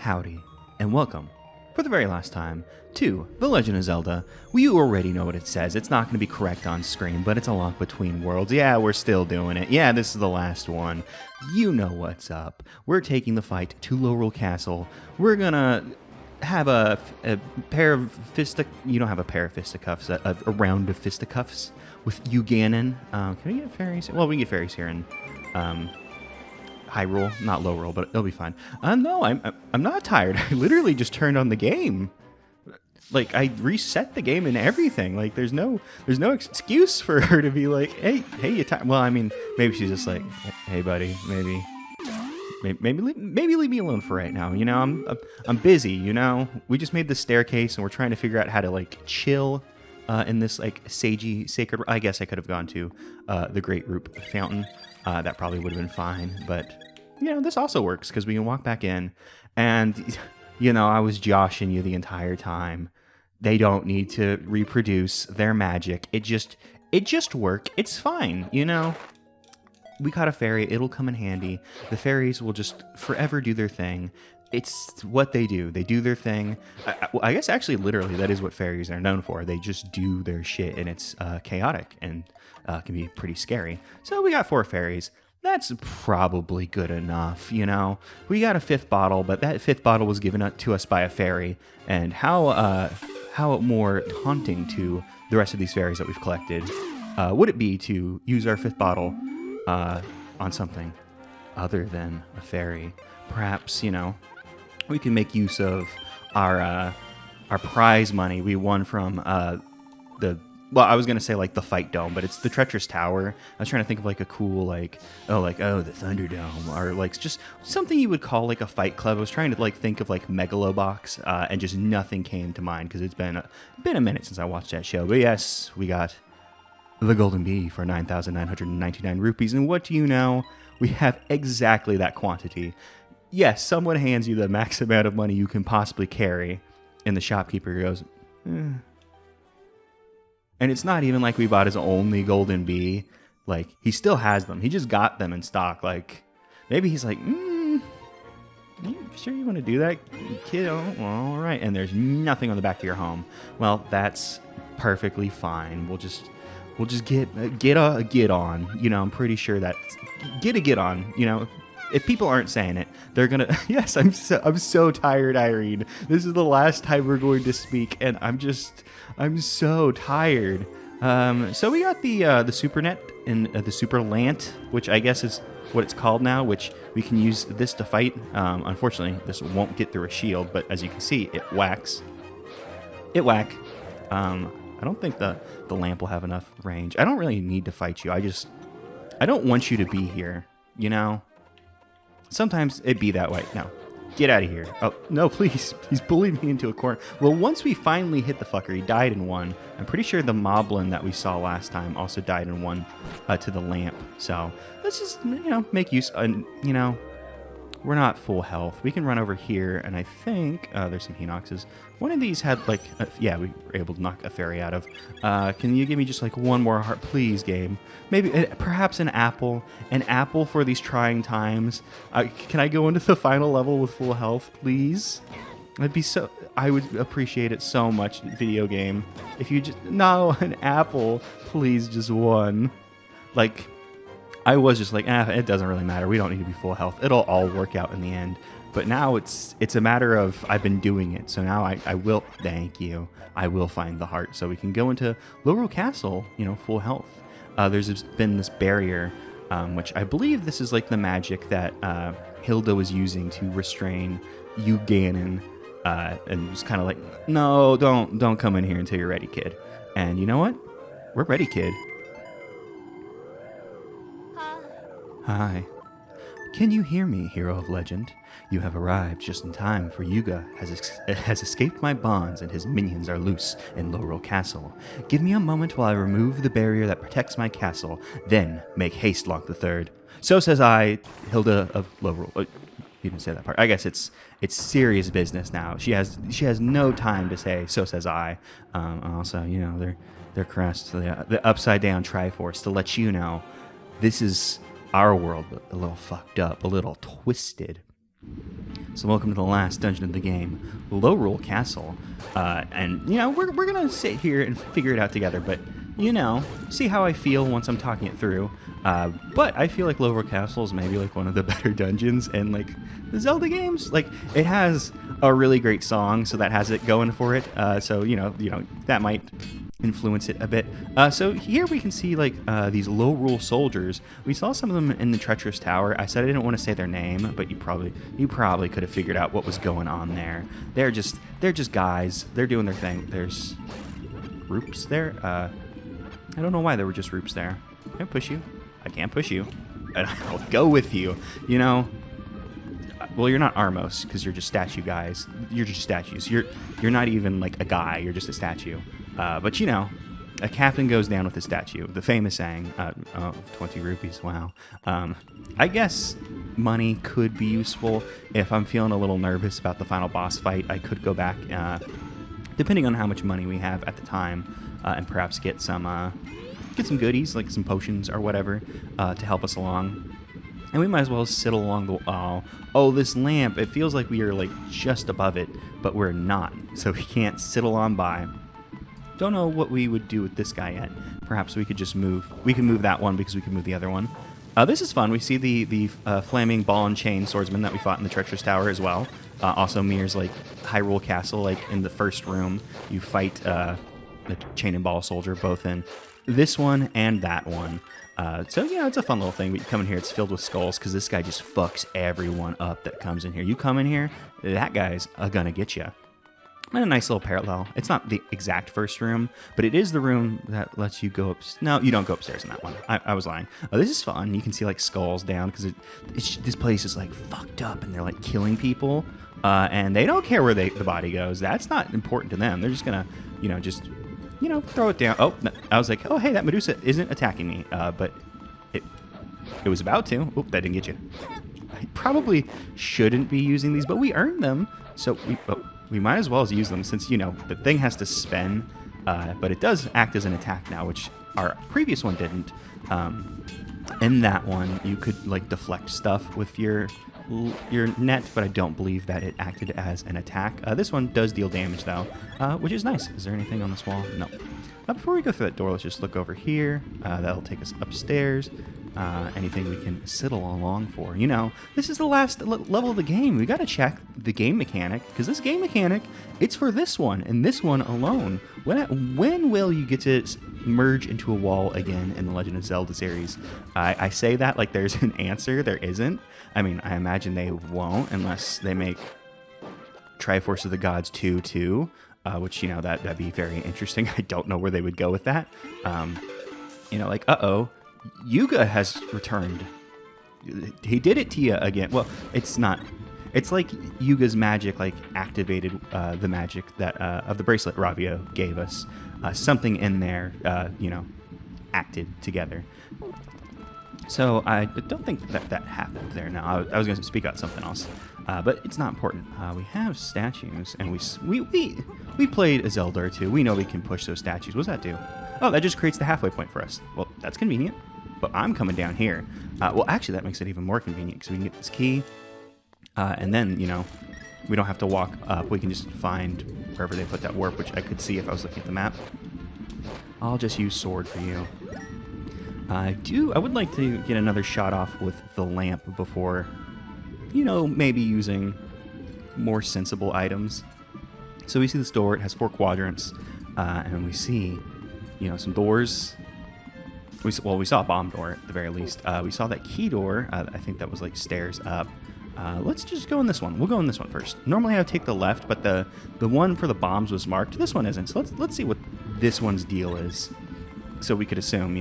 Howdy, and welcome, for the very last time, to The Legend of Zelda. You already know what it says. It's not going to be correct on screen, but it's a Lonk Between Worlds. Yeah, we're still doing it. Yeah, this is the last one. You know what's up. We're taking the fight to Lorule Castle. We're going to have a pair of you don't have a pair of fisticuffs, a round of fisticuffs with you, Ganon. Can we get fairies? Well, we can get fairies here in Hyrule, not Lorule, but it'll be fine. No, I'm not tired. I literally just turned on the game. Like, I reset the game and everything. Like, there's no excuse for her to be like, hey, you tired? Well, I mean, maybe she's just like, hey, buddy, maybe leave me alone for right now. You know, I'm busy. You know, we just made the staircase and we're trying to figure out how to like chill in this like sagey sacred. I guess I could have gone to the Great Root Fountain. That probably would have been fine, but you know, this also works because we can walk back in, and you know, I was joshing you the entire time. They don't need to reproduce their magic. It just work. It's fine, you know. We caught a fairy. It'll come in handy. The fairies will just forever do their thing. It's what they do. They do their thing. I guess actually, literally, that is what fairies are known for. They just do their shit, and it's chaotic and can be pretty scary. So we got 4 fairies. That's probably good enough, you know. We got a 5th bottle, but that 5th bottle was given to us by a fairy. And how more haunting to the rest of these fairies that we've collected would it be to use our 5th bottle on something other than a fairy? Perhaps, you know, we can make use of our prize money we won from well, I was going to say like the Fight Dome, but it's the Treacherous Tower. I was trying to think of like a cool the Thunderdome, or like just something you would call like a fight club. I was trying to like think of like Megalobox, and just nothing came to mind because it's been a minute since I watched that show. But yes, we got the Golden Bee for 9,999 rupees. And what do you know? We have exactly that quantity. Yes, someone hands you the max amount of money you can possibly carry, and the shopkeeper goes, And it's not even like we bought his only Golden Bee. Like, he still has them. He just got them in stock. Like, maybe he's like, you sure you want to do that, kid? Oh, all right. And there's nothing on the back of your home. Well, that's perfectly fine. We'll just get on. You know, I'm pretty sure that get on. You know, if people aren't saying it, they're gonna. Yes, I'm so tired, Irene. This is the last time we're going to speak, and I'm so tired. So we got the Super Net and the Super Lant, which I guess is what it's called now, which we can use this to fight. Unfortunately, this won't get through a shield, but as you can see, it whacks. I don't think the lamp will have enough range. I don't really need to fight you. I don't want you to be here, you know? Sometimes it be that way. No, get out of here. Oh, no, please. He's bullying me into a corner. Well, once we finally hit the fucker, he died in one. I'm pretty sure the moblin that we saw last time also died in one to the lamp. So let's just, you know, make use. You know, we're not full health. We can run over here, and I think there's some Hinoxes. One of these had, like, yeah, we were able to knock a fairy out of. Can you give me just, like, one more heart, please, game? Maybe, perhaps an apple. An apple for these trying times. Can I go into the final level with full health, please? I would appreciate it so much, video game. If you just, no, an apple, please, just one. Like, I was just like, it doesn't really matter. We don't need to be full health. It'll all work out in the end. But now it's a matter of I've been doing it. So now I will, thank you. I will find the heart so we can go into Lorule Castle, you know, full health. There's been this barrier, which I believe this is like the magic that Hilda was using to restrain you, Ganon. And was kind of like, no, don't come in here until you're ready, kid. And you know what? We're ready, kid. Hi. Can you hear me, hero of legend? You have arrived just in time, for Yuga has escaped my bonds and his minions are loose in Lorule Castle. Give me a moment while I remove the barrier that protects my castle, then make haste, Lonk the Third. So says I, Hilda of Lorule. You didn't say that part. I guess it's serious business now. She has no time to say, so says I. Also, you know, their crest, the upside down Triforce, to let you know, this is our world, a little fucked up, a little twisted. So welcome to the last dungeon of the game, Lorule Castle. And, you know, we're going to sit here and figure it out together, but, you know, see how I feel once I'm talking it through. But I feel like Lorule Castle is maybe, like, one of the better dungeons in, like, the Zelda games. Like, it has a really great song, so that has it going for it. So, you know, that might influence it a bit. So here we can see like these Lorule soldiers. We saw some of them in the treacherous tower. I said I didn't want to say their name, but you probably could have figured out what was going on there. They're just guys. They're doing their thing. There's Roops there. I don't know why there were just Roops there. Can I push you? I can't push you. I'll go with you. You know. Well, you're not Armos because you're just statue guys. You're just statues. You're not even like a guy. You're just a statue. But you know, a captain goes down with a statue. The famous saying, 20 rupees, wow. I guess money could be useful if I'm feeling a little nervous about the final boss fight. I could go back, depending on how much money we have at the time, and perhaps get some goodies, like some potions or whatever, to help us along. And we might as well sit along the... Oh, this lamp, it feels like we are like just above it, but we're not. So we can't sit along by. Don't know what we would do with this guy yet. Perhaps we could just move. We can move that one because we can move the other one. This is fun. We see the flaming ball and chain swordsman that we fought in the treacherous tower as well. Also mirrors like Hyrule Castle, like in the first room. You fight the chain and ball soldier both in this one and that one. So yeah, it's a fun little thing. But you come in here, it's filled with skulls because this guy just fucks everyone up that comes in here. You come in here, that guy's gonna get you. And a nice little parallel. It's not the exact first room, but it is the room that lets you go up. No, you don't go upstairs in that one. I was lying. This is fun. You can see like skulls down because this place is like fucked up and they're like killing people. And they don't care where the body goes. That's not important to them. They're just gonna, throw it down. Oh, I was like, oh, hey, that Medusa isn't attacking me. But it was about to. Oop, that didn't get you. I probably shouldn't be using these, but we earned them. So we might as well use them since, the thing has to spin, but it does act as an attack now, which our previous one didn't. In that one, you could, like, deflect stuff with your net, but I don't believe that it acted as an attack. This one does deal damage, though, which is nice. Is there anything on this wall? No. Before we go through that door, let's just look over here. That'll take us upstairs. Anything we can sidle along for. This is the last level of the game. We got to check the game mechanic, because this game mechanic, it's for this one and this one alone. When will you get to merge into a wall again in the Legend of Zelda series? I say that like there's an answer. There isn't. I mean, I imagine they won't unless they make Triforce of the Gods 2, which, that'd be very interesting. I don't know where they would go with that. Like, Yuga has returned. He did it to you again. Well, it's not. It's like Yuga's magic, like, activated the magic that of the bracelet Ravio gave us. Something in there, acted together. So I don't think that happened there. Now I was going to speak out something else, but it's not important. We have statues, and we played a Zelda or two. We know we can push those statues. What does that do? Oh, that just creates the halfway point for us. Well, that's convenient. But I'm coming down here. Well, actually, that makes it even more convenient because we can get this key. And then, we don't have to walk up. We can just find wherever they put that warp, which I could see if I was looking at the map. I'll just use sword for you. I would like to get another shot off with the lamp before, maybe using more sensible items. So we see this door. It has 4 quadrants. And we see, some doors. We saw a bomb door at the very least. We saw that key door. I think that was like stairs up. Let's just go in this one. We'll go in this one first. Normally I would take the left, but the one for the bombs was marked. This one isn't. So let's see what this one's deal is. So we could assume,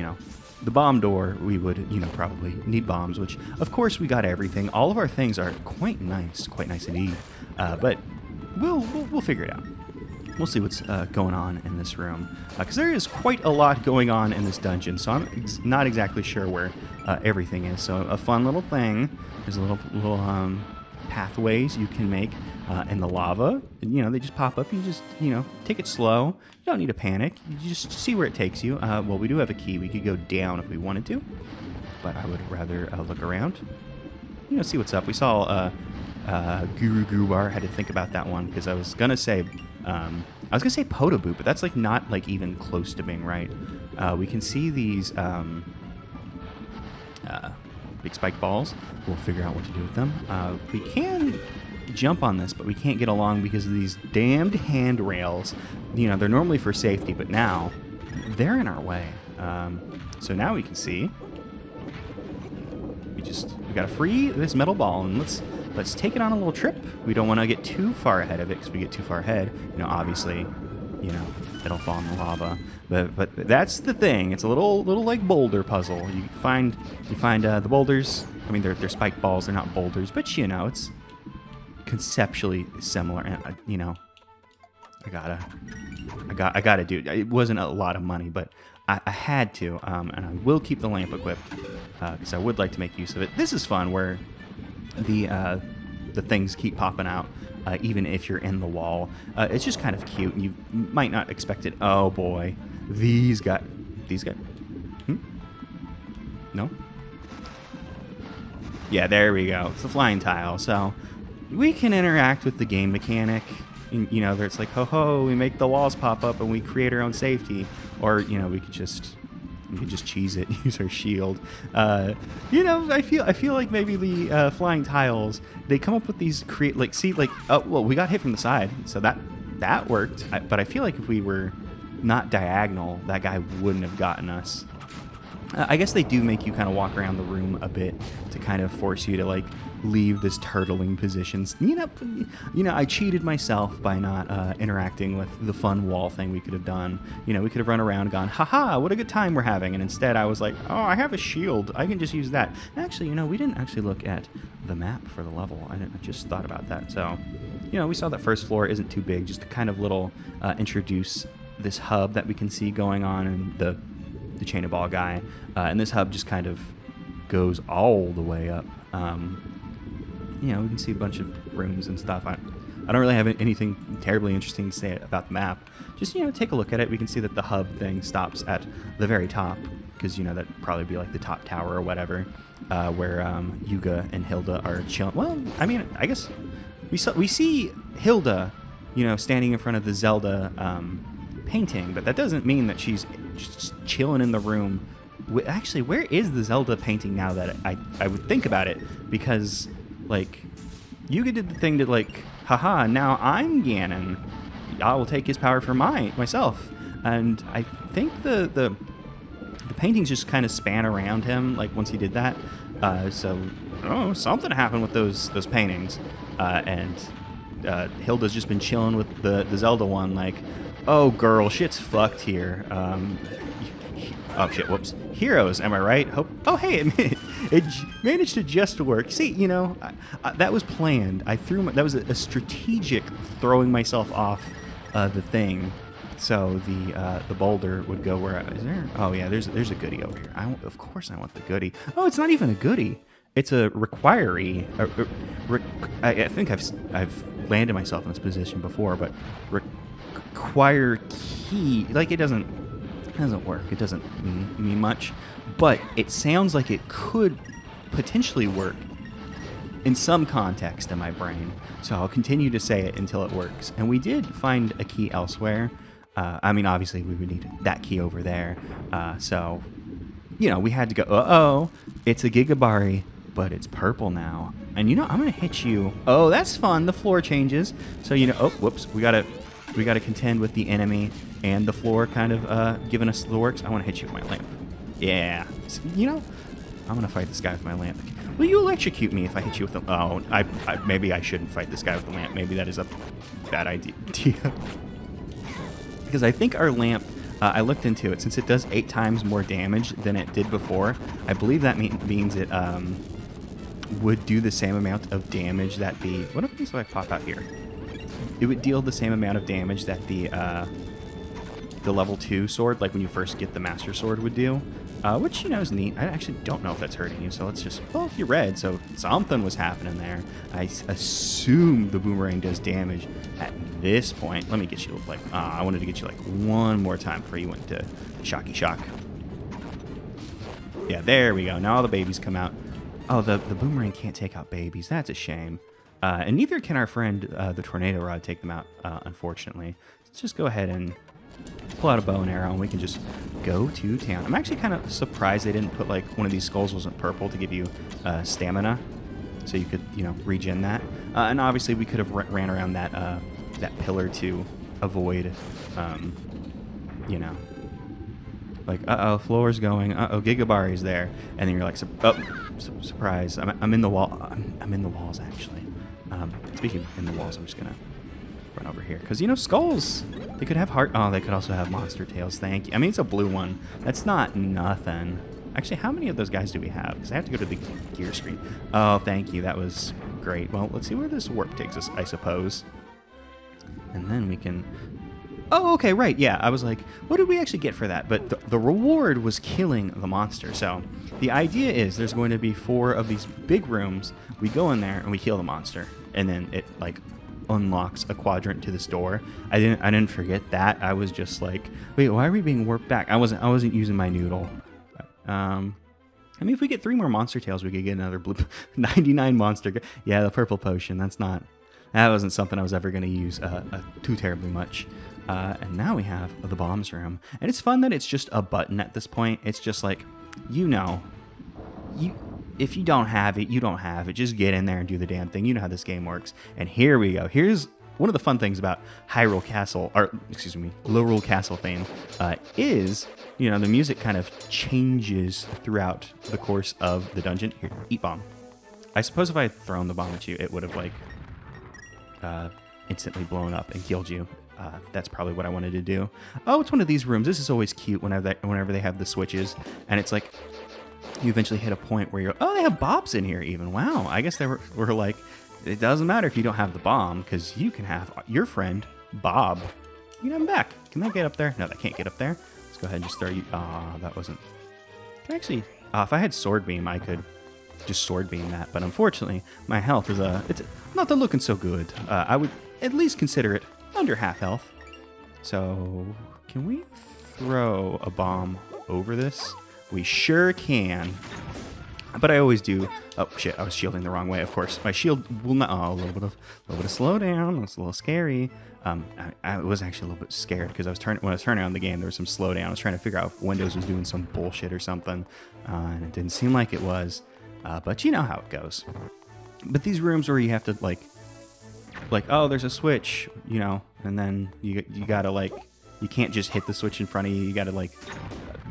the bomb door, we would, probably need bombs, which of course we got everything. All of our things are quite nice indeed. But we'll figure it out. We'll see what's going on in this room, because there is quite a lot going on in this dungeon, so I'm not exactly sure where everything is. So a fun little thing, there's a little pathways you can make in the lava. They just pop up. You just, take it slow. You don't need to panic. You just see where it takes you. Well, we do have a key. We could go down if we wanted to, but I would rather look around. See what's up. We saw Guru Gubar. Had to think about that one because I was gonna say Podoboo, but that's like not like even close to being right. We can see these big spike balls. We'll figure out what to do with them. We can jump on this, but we can't get along because of these damned handrails. You know, they're normally for safety, but now they're in our way. So now we can see. We gotta free this metal ball, and let's take it on a little trip. We don't want to get too far ahead of it, because if we get too far ahead, you know, obviously, you know, it'll fall in the lava. But that's the thing. It's a little like boulder puzzle. You find the boulders. I mean, they're spike balls. They're not boulders, but you know, it's conceptually similar. And you know, I gotta do it. It wasn't a lot of money, but I had to, and I will keep the lamp equipped because I would like to make use of it. This is fun, where the things keep popping out, even if you're in the wall. It's just kind of cute, and you might not expect it. Oh boy, these guys. No. Yeah, there we go. It's the flying tile, so we can interact with the game mechanic. You know, it's like, ho, we make the walls pop up and we create our own safety. Or, you know, we could just cheese it, use our shield. You know, I feel like maybe the flying tiles, they come up with these oh, well, we got hit from the side, so that worked. But I feel like if we were not diagonal, that guy wouldn't have gotten us. I guess they do make you kind of walk around the room a bit to kind of force you to, like, leave this turtling positions. You know, I cheated myself by not interacting with the fun wall thing we could have done. You know, we could have run around and gone, haha, what a good time we're having. And instead I was like, oh, I have a shield. I can just use that. And actually, you know, we didn't actually look at the map for the level. I just thought about that. So, you know, we saw that first floor isn't too big, just to kind of little introduce this hub that we can see going on in the chain of ball guy. And this hub just kind of goes all the way up. You know, we can see a bunch of rooms and stuff. I don't really have anything terribly interesting to say about the map. Just, you know, take a look at it. We can see that the hub thing stops at the very top, because, you know, that'd probably be like the top tower or whatever, where Yuga and Hilda are chilling. Well, I mean, I guess we see Hilda, you know, standing in front of the Zelda painting, but that doesn't mean that she's just chilling in the room. Actually, where is the Zelda painting now that I would think about it? Because, like, Yuga did the thing that, like, haha, now I'm Ganon. I will take his power for myself. And I think the paintings just kind of span around him, like, once he did that. So, oh, something happened with those paintings. And Hilda's just been chilling with the Zelda one, like, oh, girl, shit's fucked here. Oh, shit, whoops. Heroes, am I right? Oh, hey, it managed to just work. See, you know, that was planned. That was a strategic throwing myself off the thing. So the boulder would go where... Is there? Oh, yeah, there's a goodie over here. Of course I want the goodie. Oh, it's not even a goodie. It's a requiree. I think I've landed myself in this position before, but require key... Like, it doesn't work. It doesn't mean much, but it sounds like it could potentially work in some context in my brain. So I'll continue to say it until it works. And we did find a key elsewhere. I mean, obviously we would need that key over there. So, you know, we had to go, uh-oh, it's a Gigabari, but it's purple now. And, you know, I'm going to hit you. Oh, that's fun. The floor changes. So, you know, oh, whoops, we got to contend with the enemy and the floor kind of giving us the works. I want to hit you with my lamp. Yeah. So, you know, I'm going to fight this guy with my lamp. Will you electrocute me if I hit you with the... Oh, maybe I shouldn't fight this guy with the lamp. Maybe that is a bad idea. Because I think our lamp, I looked into it, since it does 8 times more damage than it did before, I believe that means it would do the same amount of damage that the... What if I pop out here? It would deal the same amount of damage that the level 2 sword, like when you first get the Master Sword, would do. Which, you know, is neat. I actually don't know if that's hurting you, so let's just... Well, you're red, so something was happening there. I assume the boomerang does damage at this point. Let me get you, like... I wanted to get you, like, one more time before you went to Shocky Shock. Yeah, there we go. Now all the babies come out. Oh, the boomerang can't take out babies. That's a shame. And neither can our friend, the tornado rod, take them out, unfortunately. Let's just go ahead and pull out a bow and arrow, and we can just go to town. I'm actually kind of surprised they didn't put, like, one of these skulls wasn't purple to give you stamina, so you could, you know, regen that. And obviously we could have ran around that that pillar to avoid, you know, like, uh-oh, floor's going, uh-oh, Gigabari's there, and then you're like, surprise, I'm in the wall, I'm in the walls, actually. Speaking in the walls, I'm just gonna run over here, because, you know, skulls, they could have heart, oh, they could also have monster tails, thank you. I mean, it's a blue one, that's not nothing. Actually, how many of those guys do we have? Because I have to go to the gear screen. Oh, thank you, that was great. Well, let's see where this warp takes us, I suppose. And then we can... Oh, okay, right, yeah. I was like, what did we actually get for that? But the reward was killing the monster. So the idea is there's going to be 4 of these big rooms. We go in there and we kill the monster. And then it, like, unlocks a quadrant to this door. I didn't forget that. I was just like, wait, why are we being warped back? I wasn't using my noodle. I mean, if we get 3 more monster tails, we could get another blue 99 monster. Yeah, the purple potion. That wasn't something I was ever going to use too terribly much. And now we have the bombs room. And it's fun that it's just a button at this point. It's just like, you know, if you don't have it, you don't have it. Just get in there and do the damn thing. You know how this game works. And here we go. Here's one of the fun things about Hyrule Castle, or excuse me, Lorule Castle theme, is, you know, the music kind of changes throughout the course of the dungeon. Here, eat bomb. I suppose if I had thrown the bomb at you, it would have, like, instantly blown up and killed you. That's probably what I wanted to do. Oh, it's one of these rooms. This is always cute whenever they have the switches. And it's like, you eventually hit a point where you're, oh, they have bobs in here even. Wow, I guess they were like, it doesn't matter if you don't have the bomb, because you can have your friend, Bob. You can have him back. Can that get up there? No, that can't get up there. Let's go ahead and just throw you. That wasn't... Can I actually... if I had Sword Beam, I could just Sword Beam that. But unfortunately, my health is it's not looking so good. I would at least consider it under half health. So, can we throw a bomb over this? We sure can. But I always do. Oh shit! I was shielding the wrong way. Of course, my shield will not. Oh, a little bit of slowdown. That's a little scary. I was actually a little bit scared because when I was turning on the game, there was some slowdown. I was trying to figure out if Windows was doing some bullshit or something, and it didn't seem like it was. But you know how it goes. But these rooms where you have to like, oh, there's a switch, you know, and then you gotta like, you can't just hit the switch in front of you. You gotta like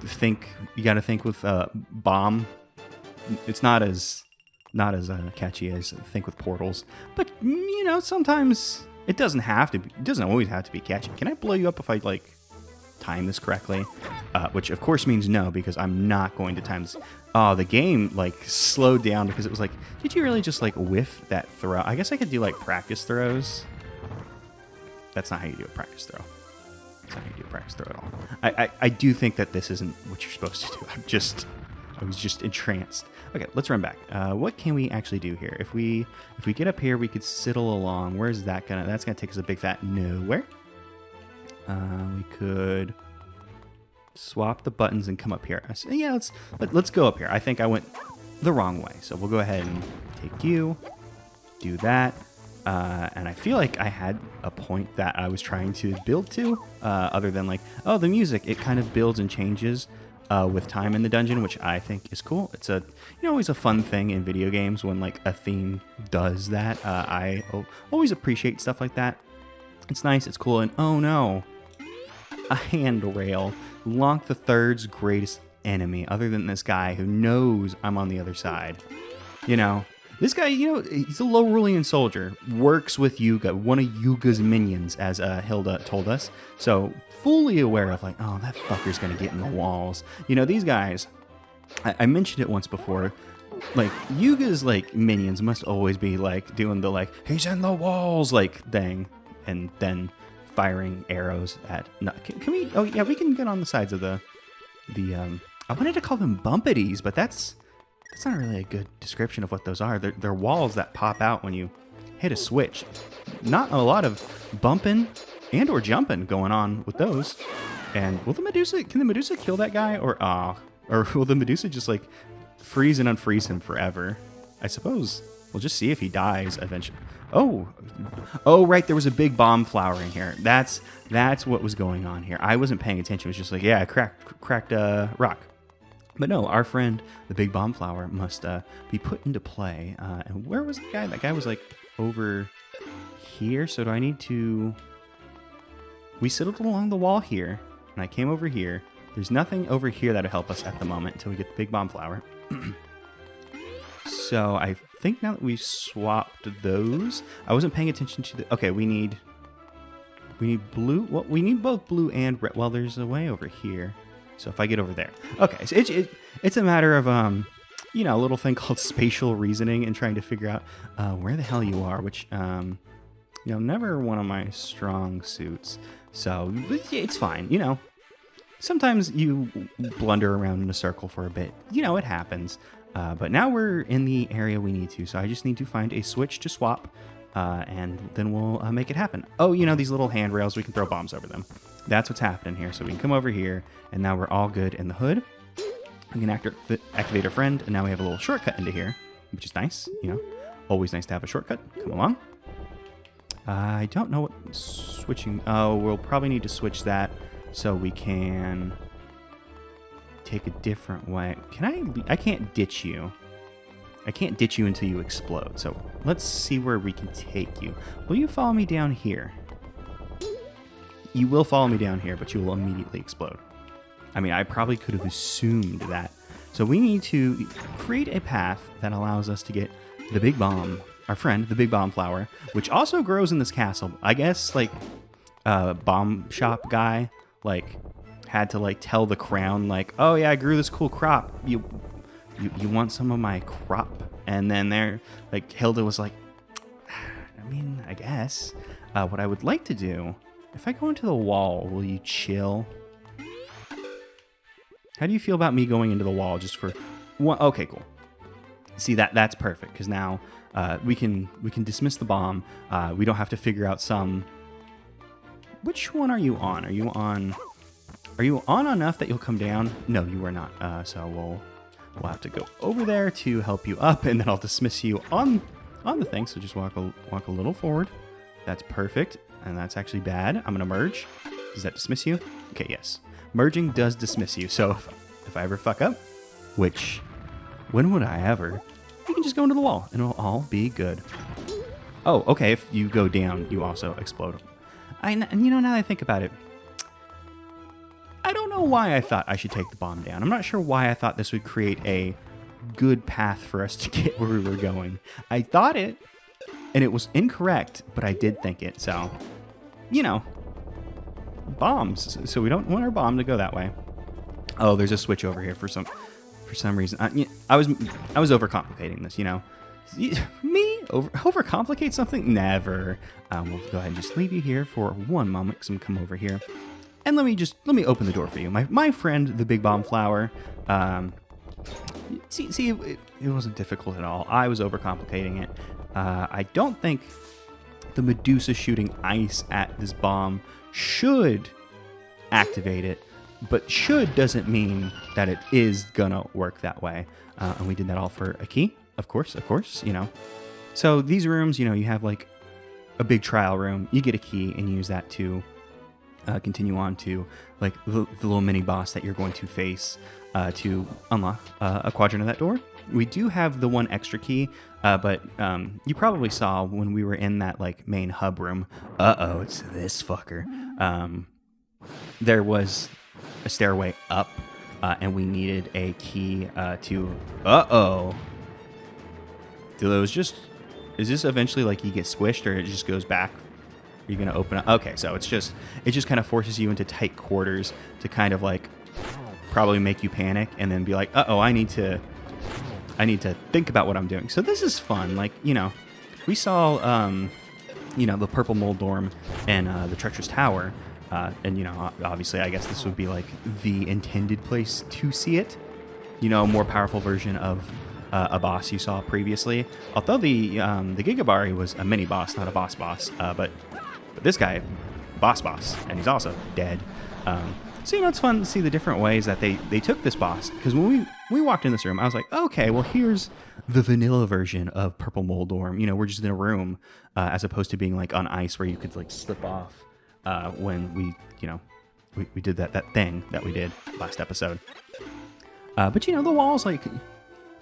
think. You gotta think with bomb. It's not as catchy as think with portals, but you know, sometimes it doesn't have to be. It doesn't always have to be catchy. Can I blow you up if I like time this correctly? Which of course means no, because I'm not going to time this. Oh, the game like slowed down because it was like, did you really just like whiff that throw? I guess I could do like practice throws. That's not how you do a practice throw. That's not how you do a practice throw at all. I do think that this isn't what you're supposed to do. I was just entranced. Okay, let's run back. What can we actually do here? If we get up here, we could sidle along. Where's that gonna? That's gonna take us a big fat nowhere. We could swap the buttons and come up here. So, yeah, let's go up here. I think I went the wrong way, so we'll go ahead and take you, do that, and I feel like I had a point that I was trying to build to, other than like, oh, the music, it kind of builds and changes with time in the dungeon, which I think is cool. It's always a fun thing in video games when like a theme does that. I always appreciate stuff like that. It's nice, it's cool, and oh no, a handrail. Lonk the Third's greatest enemy, other than this guy who knows I'm on the other side. You know, this guy, you know, he's a Lorulean soldier, works with Yuga, one of Yuga's minions, as Hilda told us. So fully aware of like, oh, that fucker's gonna get in the walls. You know, these guys, I mentioned it once before, like Yuga's like minions must always be like doing the like, he's in the walls like thing, and then firing arrows at. No, can we? Oh yeah, we can get on the sides of the. I wanted to call them bumpities, but that's not really a good description of what those are. They're walls that pop out when you hit a switch. Not a lot of bumping and or jumping going on with those. And will the Medusa? Can the Medusa kill that guy, or will the Medusa just like freeze and unfreeze him forever? I suppose We'll just see if he dies eventually. Oh, right. There was a big bomb flower in here. That's what was going on here. I wasn't paying attention. It was just like, yeah, cracked rock. But no, our friend, the big bomb flower, must be put into play. And where was the guy? That guy was like over here. So do I need to... We settled along the wall here, and I came over here. There's nothing over here that'll help us at the moment until we get the big bomb flower. So I think now that we've swapped those, I wasn't paying attention to the... Okay, we need blue. Well, we need both blue and red. Well, there's a way over here. So if I get over there. Okay, so it's a matter of, you know, a little thing called spatial reasoning and trying to figure out where the hell you are, which, you know, never one of my strong suits. So it's fine, you know. Sometimes you blunder around in a circle for a bit. You know, it happens. But now we're in the area we need to, so I just need to find a switch to swap, and then we'll make it happen. Oh, you know, these little handrails, we can throw bombs over them. That's what's happening here. So we can come over here, and now we're all good in the hood. We can activate our friend, and now we have a little shortcut into here, which is nice, you know. Always nice to have a shortcut. Come along. I don't know what switching... Oh, we'll probably need to switch that so we can... take a different way. I can't ditch you. I can't ditch you until you explode. So let's see where we can take you. Will you follow me down here? You will follow me down here, but you will immediately explode. I mean, I probably could have assumed that. So we need to create a path that allows us to get the big bomb, our friend, the big bomb flower, which also grows in this castle. I guess, like, bomb shop guy, like, had to like tell the crown, like, oh yeah, I grew this cool crop. You want some of my crop? And then there, like, Hilda was like, I mean, I guess. What I would like to do, if I go into the wall, will you chill? How do you feel about me going into the wall just for one? Okay, cool. See, that's perfect, because now we can dismiss the bomb. We don't have to figure out some... Which one are you on? Are you on enough that you'll come down? No, you are not. So we'll have to go over there to help you up, and then I'll dismiss you on the thing. So just walk a little forward. That's perfect, and that's actually bad. I'm gonna merge. Does that dismiss you? Okay, yes. Merging does dismiss you. So if I ever fuck up, which when would I ever? You can just go into the wall, and it'll all be good. Oh, okay. If you go down, you also explode. And you know, now that I think about it, I don't know why I thought I should take the bomb down. I'm not sure why I thought this would create a good path for us to get where we were going. I thought it, and it was incorrect, but I did think it. So, you know, bombs. So we don't want our bomb to go that way. Oh, there's a switch over here for some reason. I was overcomplicating this, you know. Me overcomplicate something? Never. We'll go ahead and just leave you here for one moment, because I'm gonna come over here. And let me open the door for you. My friend, the big bomb flower. See, it wasn't difficult at all. I was overcomplicating it. I don't think the Medusa shooting ice at this bomb should activate it, but should doesn't mean that it is gonna work that way. And we did that all for a key, of course, you know. So these rooms, you know, you have like a big trial room. You get a key and use that to continue on to like the little mini boss that you're going to face to unlock a quadrant of that door. We do have the one extra key, but you probably saw when we were in that like main hub room. Uh-oh, it's this fucker. There was a stairway up, and we needed a key to... Uh-oh. Do those just... Is this eventually like you get squished, or it just goes back? Are you going to open up? Okay, so it just kind of forces you into tight quarters to kind of like probably make you panic and then be like, uh-oh, I need to think about what I'm doing. So this is fun. Like, you know, we saw, you know, the purple mold dorm and the treacherous tower. And, you know, obviously, I guess this would be like the intended place to see it. You know, a more powerful version of a boss you saw previously. Although the Gigabari was a mini boss, not a boss. But this guy, boss, and he's also dead. So, you know, it's fun to see the different ways that they took this boss. Because when we walked in this room, I was like, okay, well, here's the vanilla version of Purple Moldorm. You know, we're just in a room as opposed to being like on ice where you could like slip off when we did that thing that we did last episode. But, you know, the walls like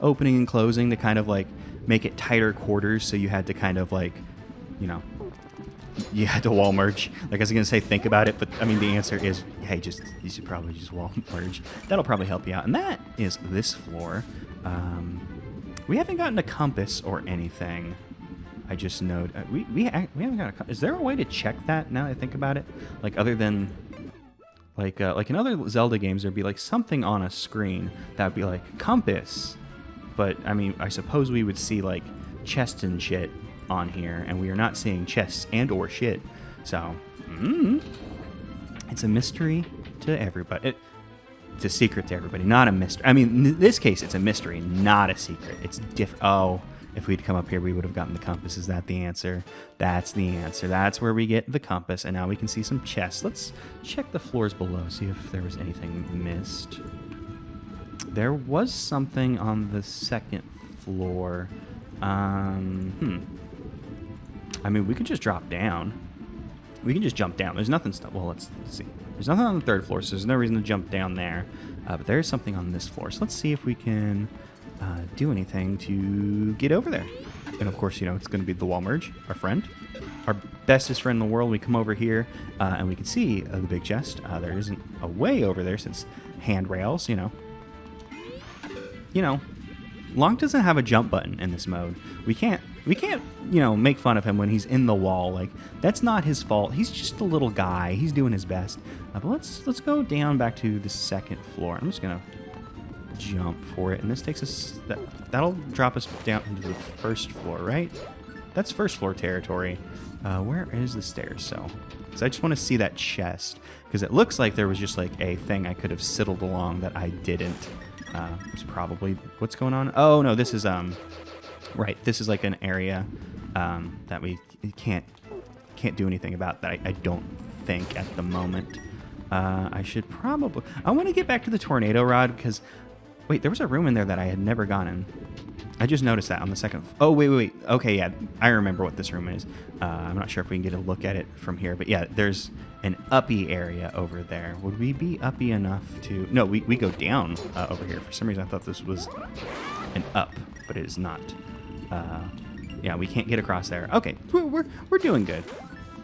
opening and closing to kind of like make it tighter quarters. So you had to kind of like, you know, you had to wall merge. Like I was going to say, think about it. But I mean, the answer is, hey, you should probably just wall merge. That'll probably help you out. And that is this floor. We haven't gotten a compass or anything. I just know we haven't got a compass. Is there a way to check that now that I think about it? Like other than like in other Zelda games, there'd be like something on a screen that would be like compass. But I mean, I suppose we would see like chests and shit on here, and we are not seeing chests and or shit. So it's a mystery to everybody. It's a secret to everybody, not a mystery. I mean, in this case, it's a mystery, not a secret. It's different. Oh, if we'd come up here, we would have gotten the compass. Is that the answer? That's the answer. That's where we get the compass, and now we can see some chests. Let's check the floors below, see if there was anything missed. There was something on the second floor. I mean, we could just drop down. We can just jump down. There's nothing. Well, let's see. There's nothing on the third floor, so there's no reason to jump down there. But there's something on this floor. So let's see if we can do anything to get over there. And of course, you know, it's going to be the wall merge, our friend, our bestest friend in the world. We come over here and we can see the big chest. There isn't a way over there since handrails, you know. Lonk doesn't have a jump button in this mode. We can't, you know, make fun of him when he's in the wall. Like, that's not his fault. He's just a little guy. He's doing his best. But let's go down back to the second floor. I'm just gonna jump for it, and this takes us. That'll drop us down into the first floor, right? That's first floor territory. Where is the stairs? So I just want to see that chest because it looks like there was just like a thing I could have sidled along that I didn't. It's probably what's going on. Oh no, this is right. This is like an area that we can't do anything about. That I don't think at the moment. I should probably. I want to get back to the tornado rod because wait, there was a room in there that I had never gone in. I just noticed that on the second. Oh wait. Okay, yeah, I remember what this room is. I'm not sure if we can get a look at it from here, but yeah, there's an uppy area over there. Would we be uppy enough to? No, we go down over here. For some reason, I thought this was an up, but it is not. Yeah, we can't get across there. Okay, we're doing good.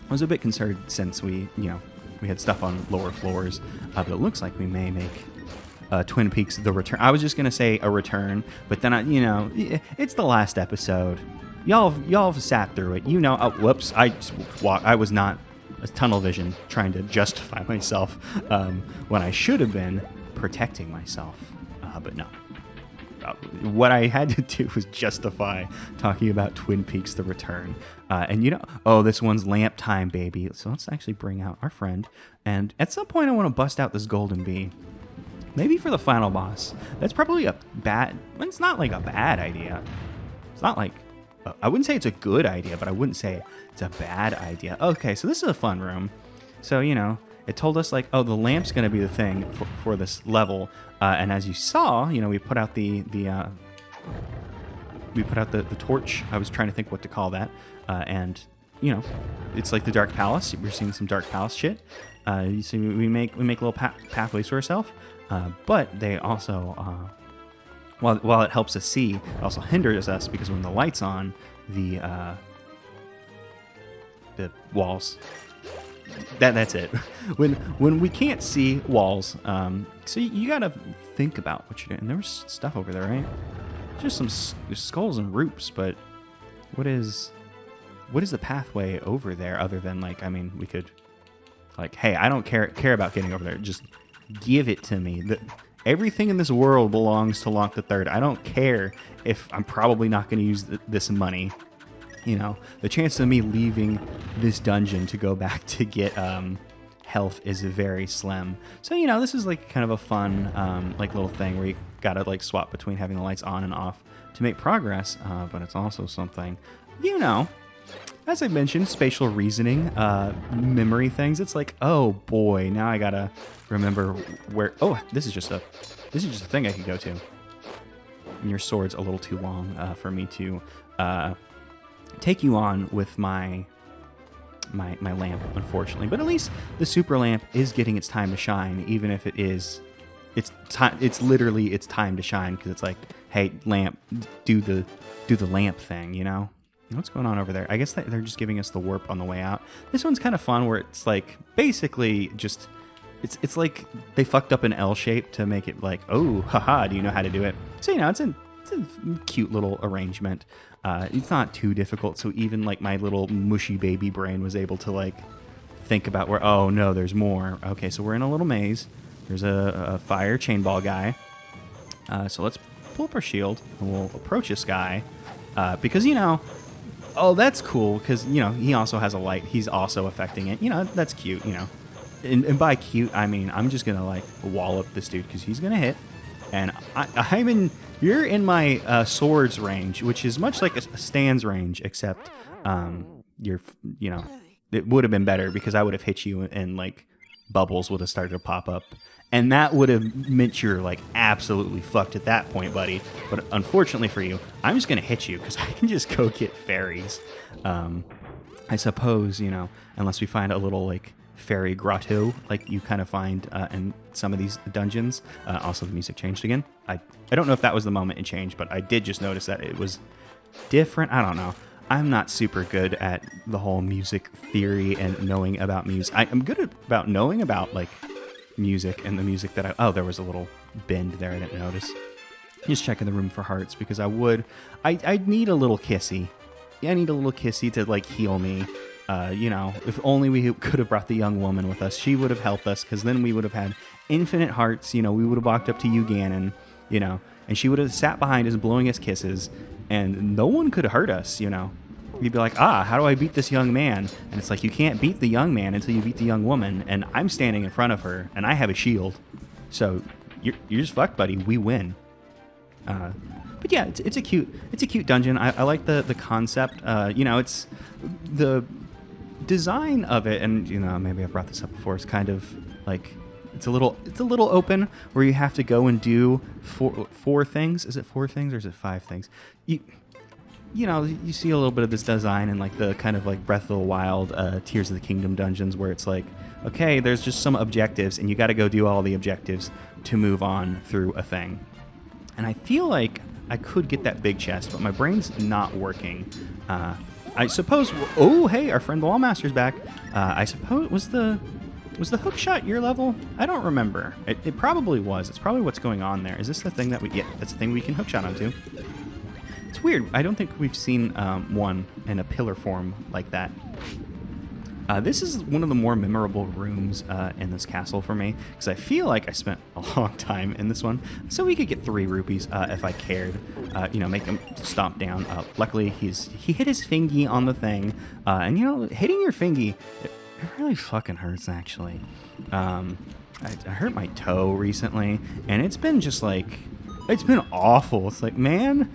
I was a bit concerned since we had stuff on lower floors, but it looks like we may make. Twin Peaks: The Return. I was just gonna say a return, but then it's the last episode. Y'all have sat through it. Oh, whoops! I was not a tunnel vision trying to justify myself when I should have been protecting myself. But no. What I had to do was justify talking about Twin Peaks: The Return. Oh, this one's lamp time, baby. So let's actually bring out our friend. And at some point, I want to bust out this golden bee. Maybe for the final boss. That's probably a bad. It's not like a bad idea. It's not like. I wouldn't say it's a good idea, but I wouldn't say it's a bad idea. Okay, so this is a fun room. So, it told us like, oh, the lamp's going to be the thing for this level. And as you saw, we put out the torch. I was trying to think what to call that. And, it's like the Dark Palace. We're seeing some Dark Palace shit. You see, we make little pathways for ourselves. But they also, while it helps us see, it also hinders us because when the light's on, the walls. That's it. When we can't see walls, so you gotta think about what you're doing. And there was stuff over there, right? Just some skulls and roots, but what is the pathway over there other than we could, hey, I don't care about getting over there. Just give it to me. Everything in this world belongs to Lonk the Third. I don't care if I'm probably not going to use this money. The chance of me leaving this dungeon to go back to get health is very slim. So, this is kind of a fun little thing where you got to swap between having the lights on and off to make progress. But it's also something, as I mentioned, spatial reasoning, memory things. It's like, oh boy, now I gotta remember where. Oh, this is just a thing I could go to. And your sword's a little too long for me to take you on with my lamp, unfortunately. But at least the super lamp is getting its time to shine, even if it is. It's literally its time to shine, because it's like, hey, lamp, do the lamp thing, you know? What's going on over there? I guess they're just giving us the warp on the way out. This one's kind of fun, where it's like basically just it's like they fucked up an L shape to make it like, oh, haha, do you know how to do it? So, you know, it's a cute little arrangement. It's not too difficult, so even like my little mushy baby brain was able to like think about where, oh no, there's more. Okay, so we're in a little maze. There's a fire chainball guy. So let's pull up our shield and we'll approach this guy because, you know, oh, that's cool because, you know, he also has a light. He's also affecting it. You know, that's cute, you know. And by cute, I mean I'm just going to like wallop this dude because he's going to hit. And you're in my swords range, which is much like a stands range, except you know, it would have been better because I would have hit you and like bubbles would have started to pop up. And that would have meant you're like absolutely fucked at that point, buddy. But unfortunately for you, I'm just going to hit you because I can just go get fairies. I suppose, you know, unless we find a little like fairy grotto like you kind of find in some of these dungeons. Also, the music changed again. I don't know if that was the moment it changed, but I did just notice that it was different. I don't know. I'm not super good at the whole music theory and knowing about music. I'm good about knowing about like music and the music that oh, there was a little bend there I didn't notice. Just checking the room for hearts because I need a little kissy. Yeah, I need a little kissy to like heal me. You know, if only we could have brought the young woman with us. She would have helped us because then we would have had infinite hearts. You know, we would have walked up to you, Ganon, you know, and she would have sat behind us blowing us kisses and no one could hurt us, you know. You'd be like, how do I beat this young man? And it's like, you can't beat the young man until you beat the young woman. And I'm standing in front of her, and I have a shield. So you're just fucked, buddy. We win. But yeah, it's a cute dungeon. I like the concept. You know, it's the design of it, and you know, maybe I've brought this up before. It's kind of like it's a little open where you have to go and do four things. Is it 4 things or is it 5 things? You know, you see a little bit of this design in like the kind of like Breath of the Wild, Tears of the Kingdom dungeons where it's like, okay, there's just some objectives and you got to go do all the objectives to move on through a thing. And I feel like I could get that big chest, but my brain's not working. I suppose. Oh, hey, our friend the Lawmaster's back. I suppose was the hook shot your level? I don't remember. It probably was. It's probably what's going on there. Is this the thing that we? Yeah, that's the thing we can hook shot onto. It's weird. I don't think we've seen one in a pillar form like that. This is one of the more memorable rooms in this castle for me, because I feel like I spent a long time in this one. So we could get 3 rupees if I cared. You know, make him stomp down. Luckily, he hit his fingy on the thing. And, you know, hitting your fingy, it really fucking hurts, actually. I hurt my toe recently, and it's been just like, it's been awful. It's like, man,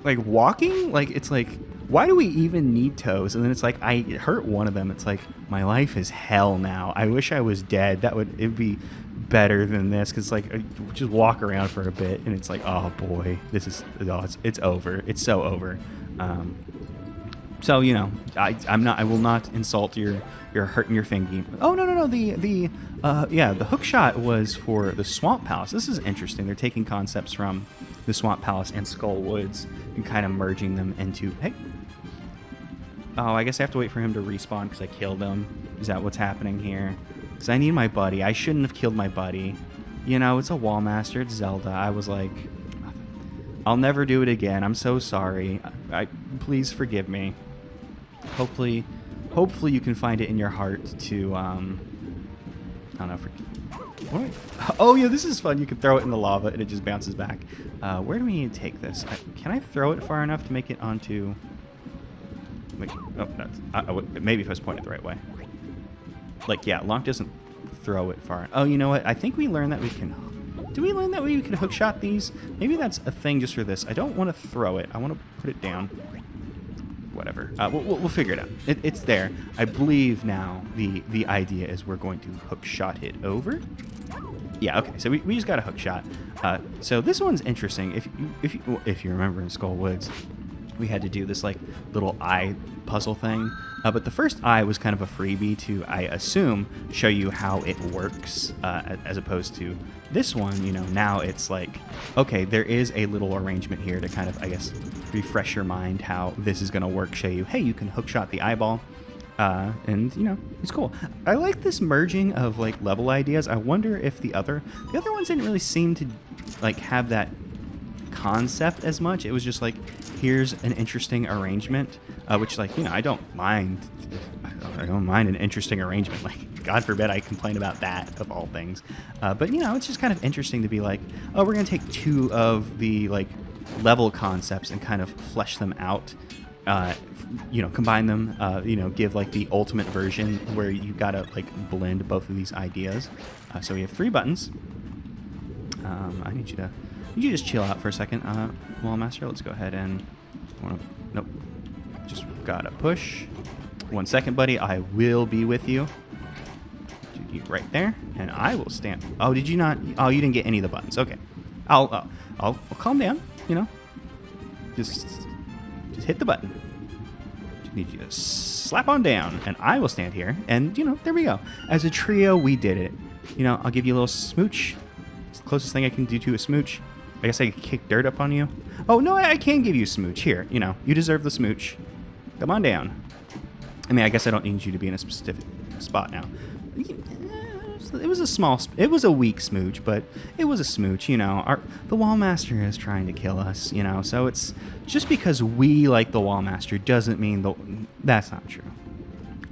like walking, like, it's like, why do we even need toes? And then it's like, I hurt one of them. It's like, my life is hell now. I wish I was dead. It'd be better than this. Cause like, I just walk around for a bit and it's like, oh boy, it's over. It's so over. So, you know, I will not insult your hurting your fingy. Oh, no. The hook shot was for the Swamp Palace. This is interesting. They're taking concepts from the Swamp Palace and Skull Woods and kind of merging them into, hey. Oh, I guess I have to wait for him to respawn because I killed him. Is that what's happening here? Because I need my buddy. I shouldn't have killed my buddy. You know, it's a Wallmaster. It's Zelda. I was like, I'll never do it again. I'm so sorry. Please forgive me. Hopefully you can find it in your heart to, I don't know. Oh, yeah, this is fun. You can throw it in the lava and it just bounces back. Where do we need to take this? Can I throw it far enough to make it onto... Like, oh, maybe if I was pointed the right way. Like, yeah, Lonk doesn't throw it far. Oh, you know what? I think we learned that we can... Do we learn that we can hook shot these? Maybe that's a thing just for this. I don't want to throw it. I want to put it down. whatever. We'll figure it out. It's there. I believe now the idea is we're going to hook shot it over. Yeah, okay. So we just got a hook shot. So this one's interesting. If you remember in Skull Woods, we had to do this like little eye puzzle thing. But the first eye was kind of a freebie to, I assume, show you how it works, as opposed to this one. You know, now it's like, okay, there is a little arrangement here to kind of, I guess, refresh your mind how this is going to work. Show you, hey, you can hook shot the eyeball, and you know, it's cool. I like this merging of like level ideas. I wonder if the other ones didn't really seem to like have that concept as much. It was just like, here's an interesting arrangement, which, like, you know, I don't mind an interesting arrangement. Like, God forbid I complain about that, of all things. But, you know, it's just kind of interesting to be like, oh, we're going to take two of the, like, level concepts and kind of flesh them out, you know, combine them, you know, give, like, the ultimate version where you got to, like, blend both of these ideas. So we have 3 buttons. I need you to just chill out for a second, Wall Master. Let's go ahead and... Nope. Just gotta push. 1 second, buddy. I will be with you. You right there, and I will stand. Oh, did you not? Oh, you didn't get any of the buttons. Okay. I'll calm down. You know. Just hit the button. Just need you to slap on down, and I will stand here. And you know, there we go. As a trio, we did it. You know, I'll give you a little smooch. It's the closest thing I can do to a smooch. I guess I could kick dirt up on you. Oh, no, I can give you a smooch. Here, you know, you deserve the smooch. Come on down. I mean, I guess I don't need you to be in a specific spot now. It was a weak smooch, but it was a smooch, you know. The Wall Master is trying to kill us, you know, so it's just because we like the Wall Master doesn't mean that's not true.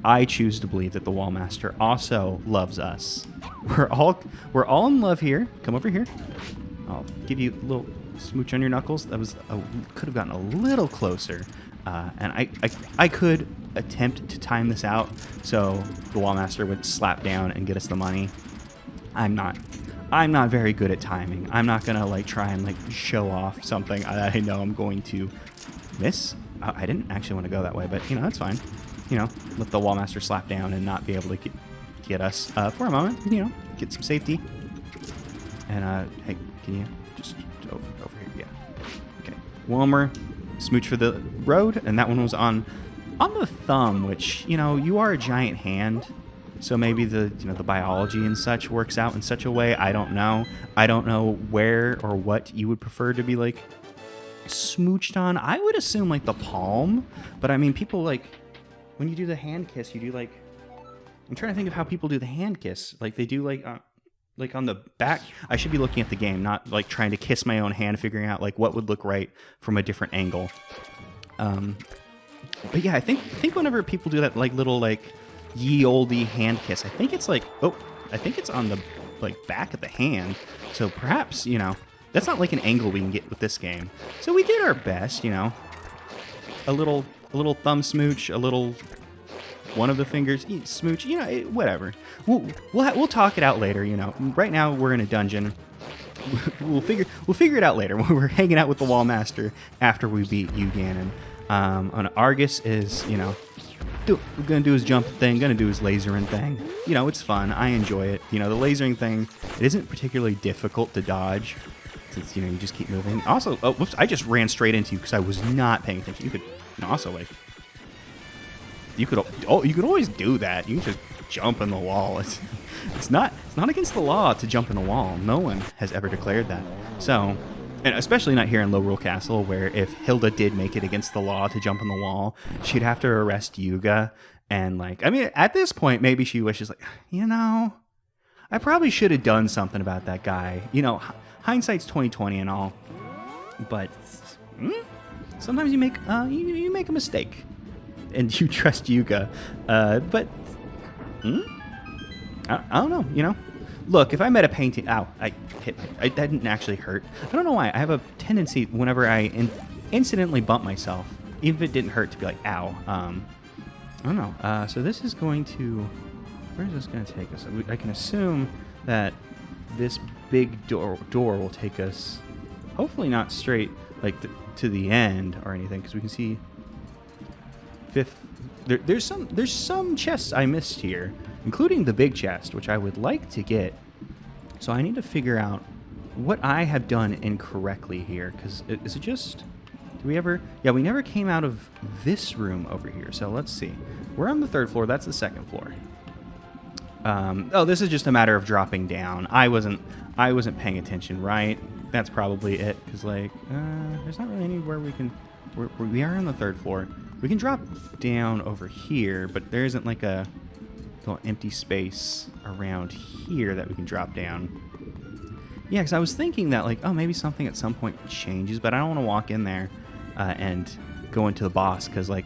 I choose to believe that the Wall Master also loves us. We're all in love here. Come over here. I'll give you a little smooch on your knuckles. That was could have gotten a little closer, and I could attempt to time this out so the Wall Master would slap down and get us the money. I'm not very good at timing. I'm not gonna like try and like show off something I know I'm going to miss. I didn't actually want to go that way, but you know, that's fine. You know, let the Wall Master slap down and not be able to get us for a moment. You know, get some safety. And hey, can you just over here? Yeah. Okay. One more smooch for the road, and that one was on the thumb, which, you know, you are a giant hand, so maybe the biology and such works out in such a way. I don't know. I don't know where or what you would prefer to be like smooched on. I would assume like the palm, but I mean, people like when you do the hand kiss, you do like, I'm trying to think of how people do the hand kiss. Like they do like on the back. I should be looking at the game, not like trying to kiss my own hand, figuring out like what would look right from a different angle. But yeah, I think whenever people do that like little like ye olde hand kiss, I think it's like, I think it's on the like back of the hand. So perhaps, you know, that's not like an angle we can get with this game. So we did our best, you know. A little thumb smooch, a little one of the fingers smooch, you know, whatever. We'll talk it out later, you know. Right now we're in a dungeon. We'll figure it out later when we're hanging out with the Wall Master after we beat you, Ganon. On Argus is, you know, gonna do his jump thing, gonna do his lasering thing. You know, it's fun. I enjoy it. You know, the lasering thing, it isn't particularly difficult to dodge since, you know, you just keep moving. Also, oh, whoops, I just ran straight into you because I was not paying attention. You could, you know, also like, you could always do that. You can just jump in the wall. It's not against the law to jump in the wall. No one has ever declared that. So, and especially not here in Lorule Castle, where if Hilda did make it against the law to jump in the wall, she'd have to arrest Yuga. And like, I mean, at this point, maybe she wishes like, you know, I probably should have done something about that guy. You know, hindsight's 20/20 and all, but sometimes you make you make a mistake, and you trust Yuga. But I don't know. You know. Look, if I met a painting... Ow, I hit that didn't actually hurt. I don't know why. I have a tendency whenever I incidentally bump myself, even if it didn't hurt, to be like, ow. I don't know. So this is going to... Where is this going to take us? I can assume that this big door will take us, hopefully not straight like to the end or anything, because we can see... 5th. There's some chests I missed here, including the big chest, which I would like to get. So I need to figure out what I have done incorrectly here, because is it just... Do we ever... Yeah, we never came out of this room over here, so let's see. We're on the 3rd floor. That's the 2nd floor. Oh, this is just a matter of dropping down. I wasn't paying attention, right? That's probably it, because, like, there's not really anywhere we can... We are on the 3rd floor. We can drop down over here, but there isn't, like, a little empty space around here that we can drop down. Yeah, because I was thinking that, like, oh, maybe something at some point changes, but I don't want to walk in there and go into the boss, because, like,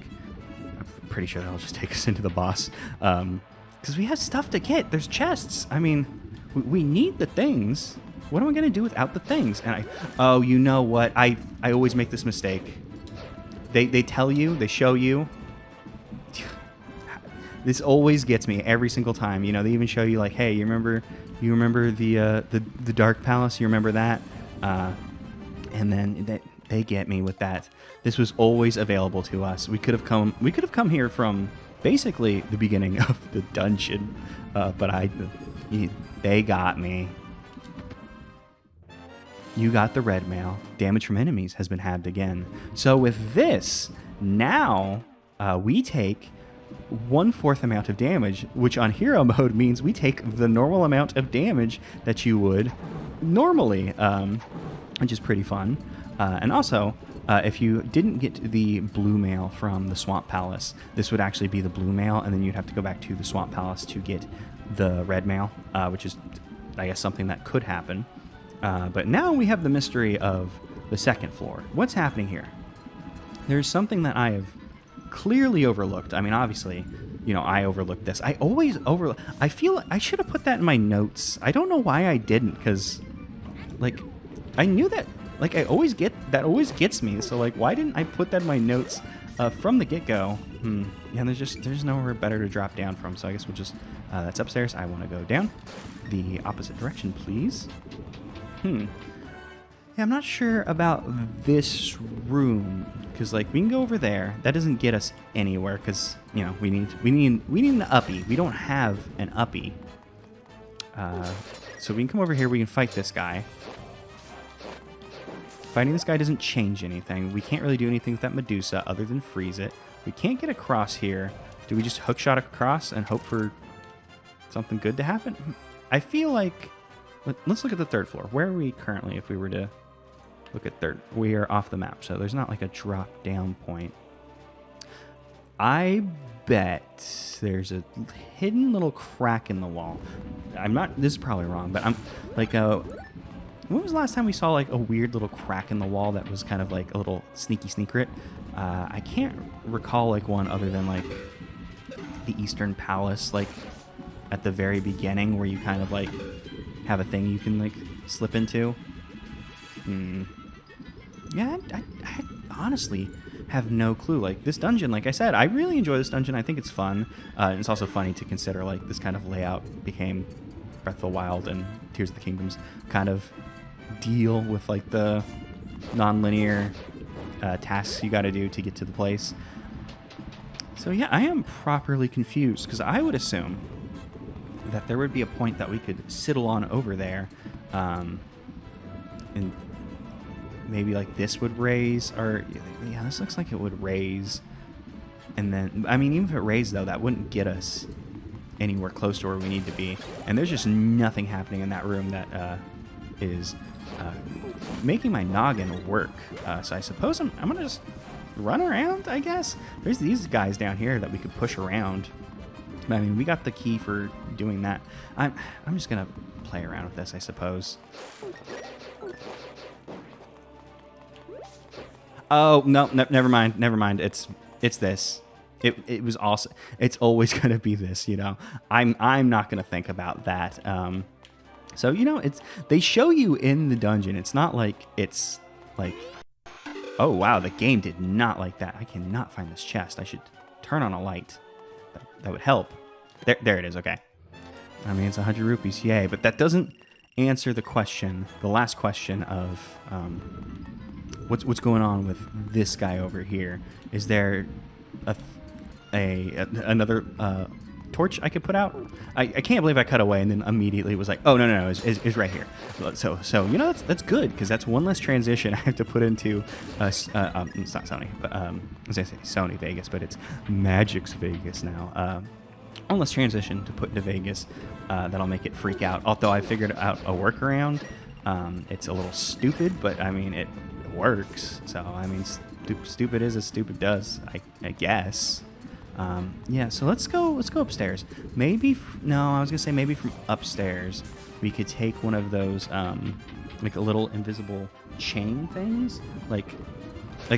I'm pretty sure that'll just take us into the boss. Because we have stuff to get. There's chests. I mean, we need the things. What am I going to do without the things? And oh, you know what? I always make this mistake. They tell you, they show you. This always gets me every single time. You know, they even show you, like, hey, you remember the Dark Palace? You remember that? And then they get me with that. This was always available to us. We could have come here from basically the beginning of the dungeon, but they got me. You got the red mail. Damage from enemies has been halved again. So with this, now we take 1/4 amount of damage, which on hero mode means we take the normal amount of damage that you would normally, which is pretty fun. And also, if you didn't get the blue mail from the Swamp Palace, this would actually be the blue mail, and then you'd have to go back to the Swamp Palace to get the red mail, which is, I guess, something that could happen. But now we have the mystery of the 2nd floor. What's happening here? There's something that I have clearly overlooked. I mean, obviously, you know, I overlooked this. I always overlook. I feel I should have put that in my notes. I don't know why I didn't, because, like, I knew that. Like, I always get that. Always gets me. So, like, why didn't I put that in my notes from the get-go? Yeah, there's nowhere better to drop down from. So I guess we'll just that's upstairs. I want to go down the opposite direction, please. Yeah, I'm not sure about this room, because, like, we can go over there. That doesn't get us anywhere, because, you know, we need an uppy. We don't have an uppy. So we can come over here. We can fight this guy. Fighting this guy doesn't change anything. We can't really do anything with that Medusa other than freeze it. We can't get across here. Do we just hookshot across and hope for something good to happen? I feel like... Let's look at the 3rd floor. Where are we currently if we were to look at 3rd? We are off the map, so there's not like a drop down point. I bet there's a hidden little crack in the wall. This is probably wrong, but I'm like, when was the last time we saw, like, a weird little crack in the wall that was kind of like a little sneaky secret? I can't recall, like, one other than, like, the Eastern Palace, like, at the very beginning, where you kind of, like, have a thing you can, like, slip into. Yeah, I honestly have no clue. Like, this dungeon, like I said, I really enjoy this dungeon. I think it's fun. And it's also funny to consider, like, this kind of layout became Breath of the Wild and Tears of the Kingdom's kind of deal with, like, the non-linear tasks you got to do to get to the place. So yeah, I am properly confused, because I would assume that there would be a point that we could sidle on over there, and maybe, like, this would raise, or yeah, this looks like it would raise, and then, I mean, even if it raised, though, that wouldn't get us anywhere close to where we need to be, and there's just nothing happening in that room that is making my noggin work. So I suppose I'm gonna just run around, I guess. There's these guys down here that we could push around. I mean, we got the key for doing that. I'm just gonna play around with this, I suppose. Oh no, never mind. It's this. It was also. It's always gonna be this. You know, I'm not gonna think about that. So, you know, they show you in the dungeon. It's not like it's like, oh wow, the game did not like that. I cannot find this chest. I should turn on a light. That would help. There it is. Okay. I mean, it's 100 rupees, yay! But that doesn't answer the question, the last question of what's going on with this guy over here. Is there another torch I could put out. I can't believe I cut away and then immediately was like, oh no, it's right here. So you know that's good because that's one less transition I have to put into. It's not Sony, but I was gonna say Sony Vegas, but it's Magic's Vegas now. One less transition to put into Vegas that'll make it freak out. Although I figured out a workaround. It's a little stupid, but I mean it works. So I mean, stupid is as stupid does, I guess. Yeah. So let's go upstairs. Maybe no, I was gonna say maybe from upstairs we could take one of those like a little invisible chain things. Like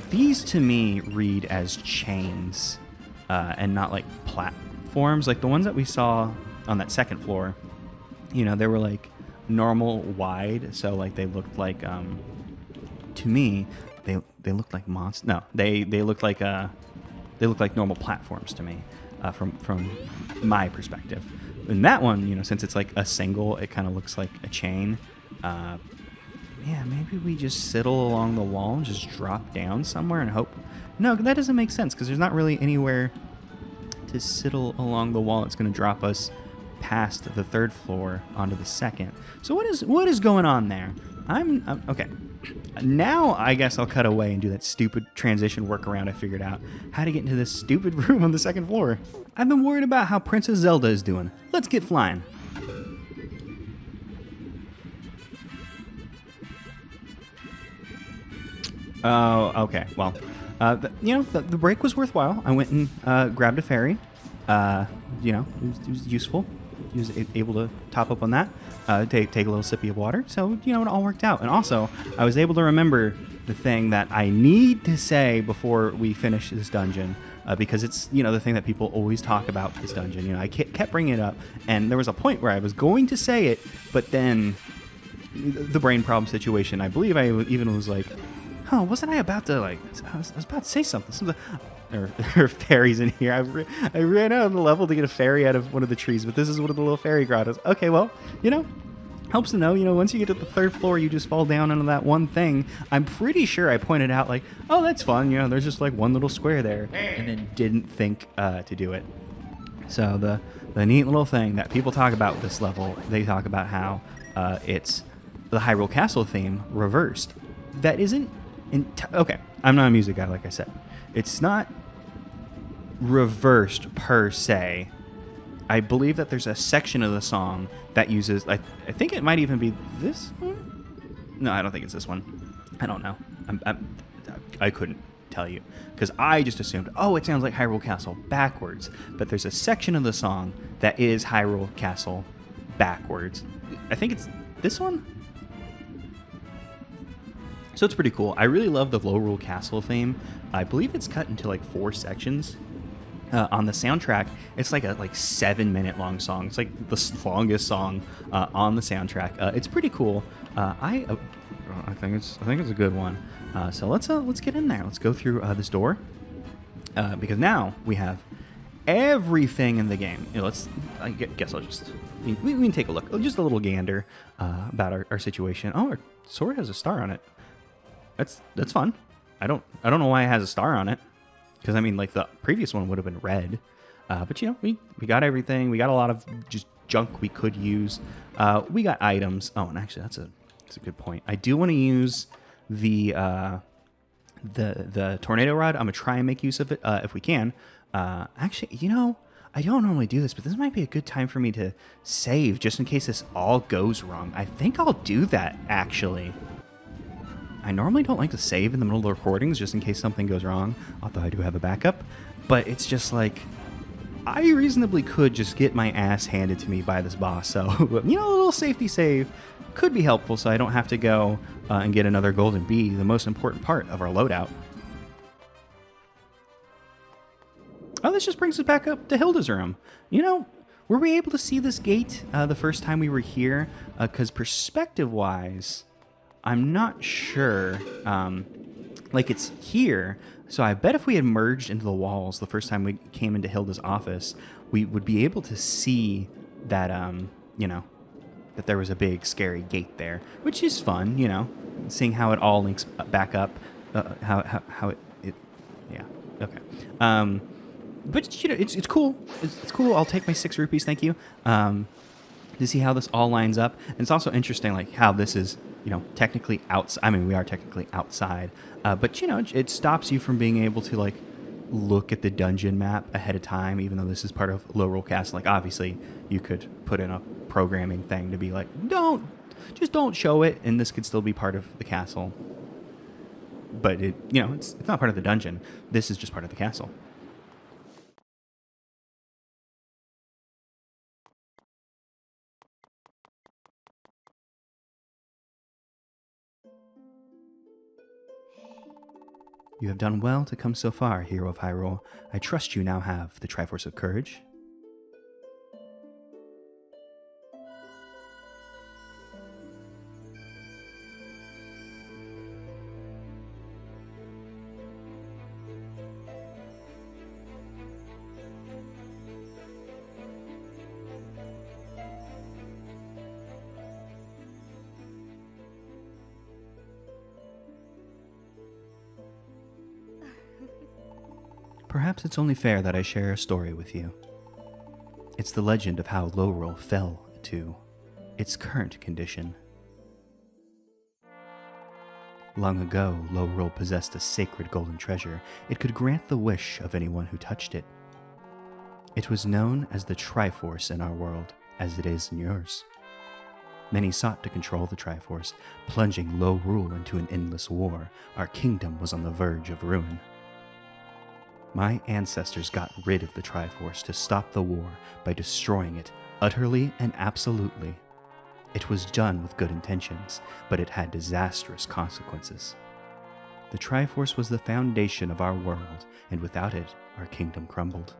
these to me read as chains and not like platforms. Like the ones that we saw on that second floor. You know, they were like normal wide, so like they looked like to me they looked like monsters. No, they looked like normal platforms to me from my perspective. And that one, you know, since it's like a single, it kind of looks like a chain. Yeah, maybe we just sidle along the wall and just drop down somewhere and hope. No, that doesn't make sense because there's not really anywhere to sidle along the wall. It's going to drop us past the third floor onto the second. So what is going on there? I'm okay. Now I guess I'll cut away and do that stupid transition workaround I figured out. How to get into this stupid room on the second floor. I've been worried about how Princess Zelda is doing. Let's get flying. Oh, okay. Well, you know, the break was worthwhile. I went and grabbed a ferry. You know, it was useful. He was able to top up on that, take a little sippy of water. So, you know, it all worked out. And also, I was able to remember the thing that I need to say before we finish this dungeon, because it's, you know, the thing that people always talk about this dungeon. You know, I kept bringing it up, and there was a point where I was going to say it, but then the brain problem situation, I believe I even was like, oh, wasn't I about to, like, I was about to say something. There are fairies in here. I ran out of the level to get a fairy out of one of the trees, but this is one of the little fairy grottos. Okay, well, you know, helps to know, you know, once you get to the third floor, you just fall down into that one thing. I'm pretty sure I pointed out, like, oh, that's fun. You know, there's just like one little square there, and then didn't think to do it. So the neat little thing that people talk about with this level, they talk about how it's the Hyrule Castle theme reversed. That isn't... okay, I'm not a music guy, like I said. It's not reversed per se. I believe that there's a section of the song that uses... I think it might even be this one? No, I don't think it's this one. I don't know. I couldn't tell you. Because I just assumed, oh, it sounds like Hyrule Castle backwards. But there's a section of the song that is Hyrule Castle backwards. I think it's this one? So it's pretty cool. I really love the Lorule Castle theme. I believe it's cut into like 4 sections. On the soundtrack, it's like a 7-minute long song. It's like the longest song on the soundtrack. It's pretty cool. I think it's a good one. So let's get in there. Let's go through this door because now we have everything in the game. You know, I guess I'll just we can take a look. Just a little gander about our situation. Oh, our sword has a star on it. That's fun. I don't know why it has a star on it. Because, I mean, like, the previous one would have been red. But, you know, we got everything. We got a lot of just junk we could use. We got items. Oh, and actually, that's a good point. I do want to use the tornado rod. I'm going to try and make use of it if we can. Actually, you know, I don't normally do this, but this might be a good time for me to save just in case this all goes wrong. I think I'll do that, actually. I normally don't like to save in the middle of the recordings just in case something goes wrong, although I do have a backup. But it's just like, I reasonably could just get my ass handed to me by this boss. So, you know, a little safety save could be helpful so I don't have to go and get another golden bee, the most important part of our loadout. Oh, this just brings us back up to Hilda's room. You know, were we able to see this gate the first time we were here? Because perspective-wise... I'm not sure, like it's here, so I bet if we had merged into the walls the first time we came into Hilda's office, we would be able to see that, you know, that there was a big scary gate there, which is fun, you know, seeing how it all links back up, how it yeah, okay. But, it's cool. It's cool. I'll take my 6 rupees, thank you. To see how this all lines up. And it's also interesting, like, how this is, technically outside. I mean, we are technically outside. But, it stops you from being able to, like, look at the dungeon map ahead of time, even though this is part of Lorule Castle. Like, obviously, you could put in a programming thing to be like, don't show it, and this could still be part of the castle. But, it's not part of the dungeon. This is just part of the castle. You have done well to come so far, hero of Hyrule. I trust you now have the Triforce of Courage. Perhaps it's only fair that I share a story with you. It's the legend of how Lorule fell to its current condition. Long ago, Lorule possessed a sacred golden treasure. It could grant the wish of anyone who touched it. It was known as the Triforce in our world, as it is in yours. Many sought to control the Triforce, plunging Lorule into an endless war. Our kingdom was on the verge of ruin. My ancestors got rid of the Triforce to stop the war by destroying it utterly and absolutely. It was done with good intentions, but it had disastrous consequences. The Triforce was the foundation of our world, and without it, our kingdom crumbled.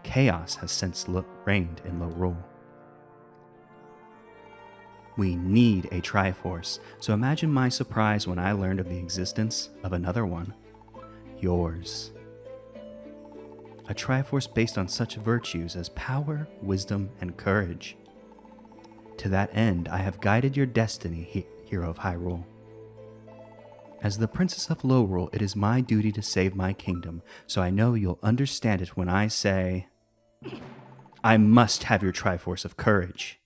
Chaos has since reigned in Lorule. We need a Triforce, so imagine my surprise when I learned of the existence of another one. Yours. A Triforce based on such virtues as power, wisdom, and courage. To that end, I have guided your destiny, hero of Hyrule. As the Princess of Lorule, it is my duty to save my kingdom, so I know you'll understand it when I say, I must have your Triforce of Courage.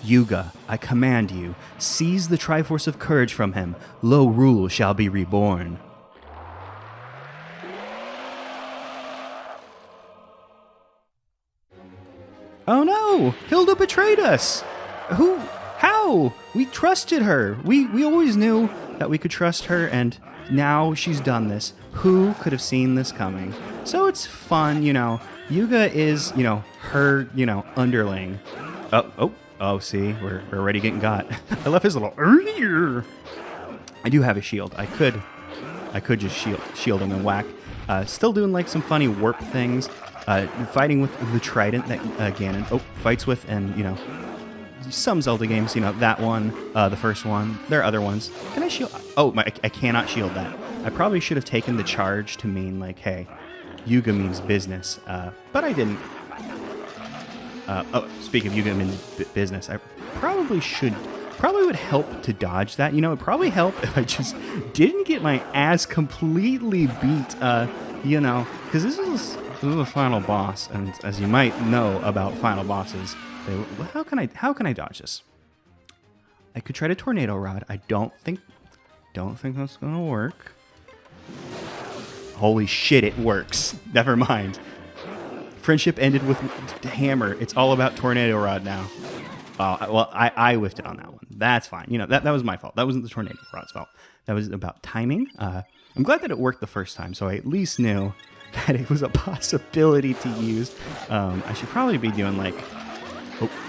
Yuga, I command you, seize the Triforce of Courage from him. Lorule shall be reborn. Oh no! Hilda betrayed us! Who? How? We trusted her. We always knew that we could trust her, and now she's done this. Who could have seen this coming? So it's fun, Yuga is, her, underling. Oh, see, we're already getting got. I left his little earlier. I do have a shield. I could just shield him and whack. Still doing like some funny warp things. Fighting with the trident that Ganon fights with, and some Zelda games, that one, the first one. There are other ones. Can I shield? Oh, I cannot shield that. I probably should have taken the charge to mean like, hey, Yuga means business, but I didn't. Speaking of Yuga means business, I probably would help to dodge that. It'd probably help if I just didn't get my ass completely beat, because this is a final boss, and as you might know about final bosses, how can I dodge this? I could try to tornado rod. I don't think that's gonna work. Holy shit, it works. Never mind. Friendship ended with hammer. It's all about tornado rod now. Well, I whiffed it on that one. That's fine. That was my fault. That wasn't the tornado rod's fault. That was about timing. I'm glad that it worked the first time, so I at least knew that it was a possibility to use. I should probably be doing like,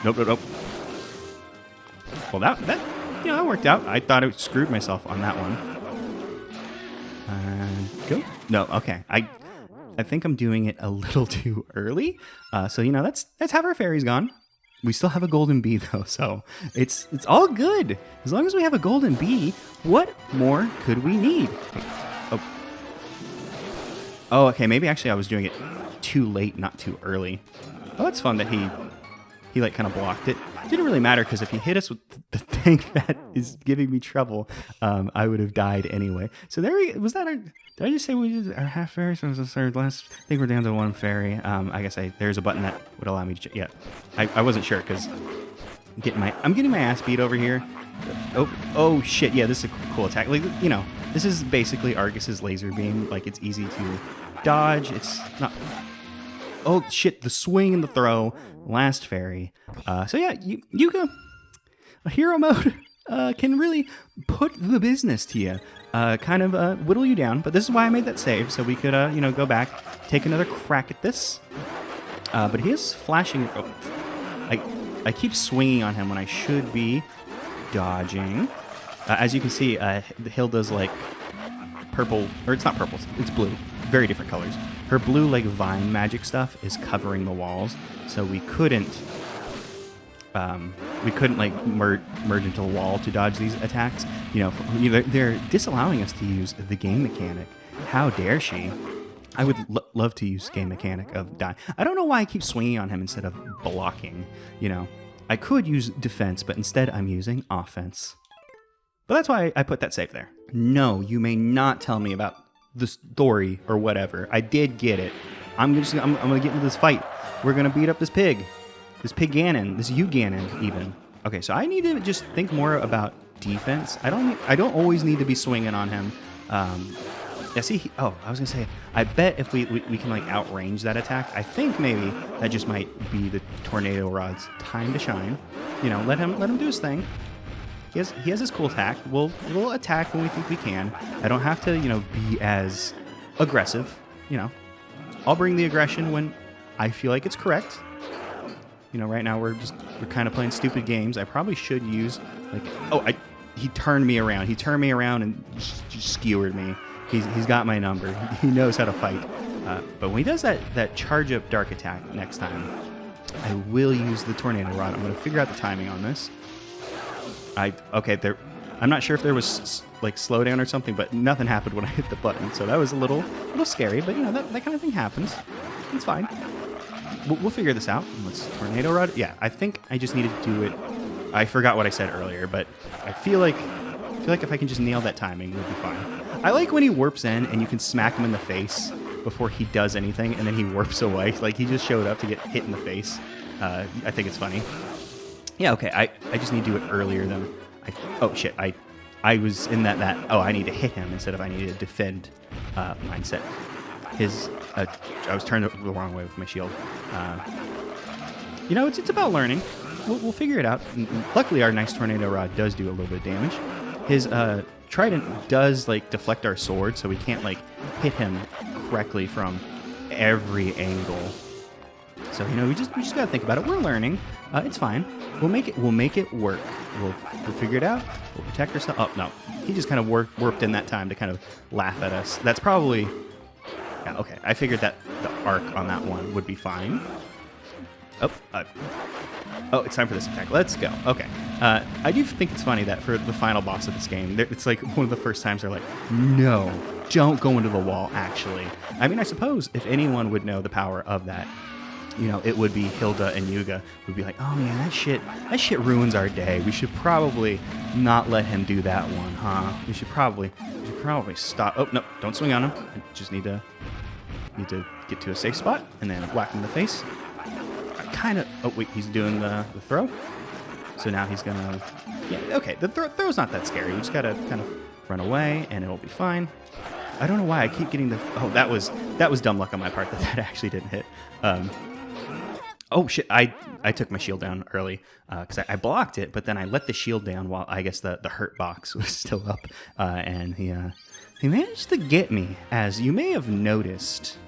nope. Well, that worked out. I thought I screwed myself on that one. Go. No, okay. I think I'm doing it a little too early. So let's have our fairies gone. We still have a golden bee though, so it's all good. As long as we have a golden bee, what more could we need? Okay. Oh, okay, maybe actually I was doing it too late, not too early. Oh, that's fun that he like kind of blocked it. Didn't really matter because if he hit us with the thing that is giving me trouble, I would have died anyway. So there we was that. Did I just say we did our half fairy? So it was our last. I think we're down to 1 fairy. I guess there's a button that would allow me to. Yeah, I wasn't sure because I'm getting my ass beat over here. Oh shit! Yeah, this is a cool attack. Like this is basically Argus's laser beam. Like it's easy to dodge. It's not. Oh shit! The swing and the throw. Last fairy. So yeah, Yuga, a hero mode can really put the business to you. Kind of whittle you down. But this is why I made that save, so we could go back, take another crack at this. But he is flashing. Oh, I keep swinging on him when I should be dodging. As you can see, Hilda's like purple, or it's not purple, it's blue. Very different colors. Her blue like vine magic stuff is covering the walls, so we couldn't like merge into the wall to dodge these attacks. They're disallowing us to use the game mechanic. How dare she? I would love to use game mechanic of die. I don't know why I keep swinging on him instead of blocking. I could use defense, but instead I'm using offense. But that's why I put that save there. No, you may not tell me about the story or whatever. I did get it. I'm gonna get into this fight. We're gonna beat up this pig. This pig Ganon. This you Ganon even. Okay, so I need to just think more about defense. I don't always need to be swinging on him. Yeah, see, I was gonna say, I bet if we can like outrange that attack, I think maybe that just might be the Tornado Rod's time to shine. Let him do his thing. He has this cool attack. We'll attack when we think we can. I don't have to, be as aggressive. I'll bring the aggression when I feel like it's correct. Right now we're kind of playing stupid games. I probably should use he turned me around. He turned me around and just skewered me. He's got my number. He knows how to fight. But when he does that charge up dark attack next time, I will use the Tornado Rod. I'm going to figure out the timing on this. I'm not sure if there was like slowdown or something, but nothing happened when I hit the button, so that was a little scary. But that kind of thing happens. It's fine. We'll figure this out. Let's Tornado Rod. Yeah, I think I just needed to do it. I forgot what I said earlier, but I feel like if I can just nail that timing, we'll be fine. I like when he warps in and you can smack him in the face before he does anything, and then he warps away. Like he just showed up to get hit in the face. I think it's funny. Yeah, okay, I just need to do it earlier than oh shit, I was in that I need to hit him instead of I need to defend mindset. I was turned the wrong way with my shield. It's about learning. We'll figure it out. And luckily our nice Tornado Rod does do a little bit of damage. His trident does like deflect our sword, so we can't like hit him correctly from every angle. So we just gotta think about it. We're learning. It's fine. We'll make it work. We'll figure it out. We'll protect ourselves. Oh no, he just kind of warped in that time to kind of laugh at us. That's probably okay. I figured that the arc on that one would be fine. Oh, it's time for this attack. Let's go. Okay. I do think it's funny that for the final boss of this game, it's like one of the first times they're like, no, don't go into the wall. Actually, I mean, I suppose if anyone would know the power of that, it would be Hilda and Yuga would be like, oh man, that shit ruins our day. We should probably not let him do that one, huh? We should probably stop. Oh no, don't swing on him. I just need to get to a safe spot and then whack him in the face. Oh wait, he's doing the throw. So now he's gonna, yeah, okay. The throw's not that scary. You just gotta kind of run away and it'll be fine. I don't know why I keep getting oh, that was dumb luck on my part that actually didn't hit. Oh shit, I took my shield down early because I blocked it, but then I let the shield down while I guess the hurt box was still up, and he managed to get me, as you may have noticed.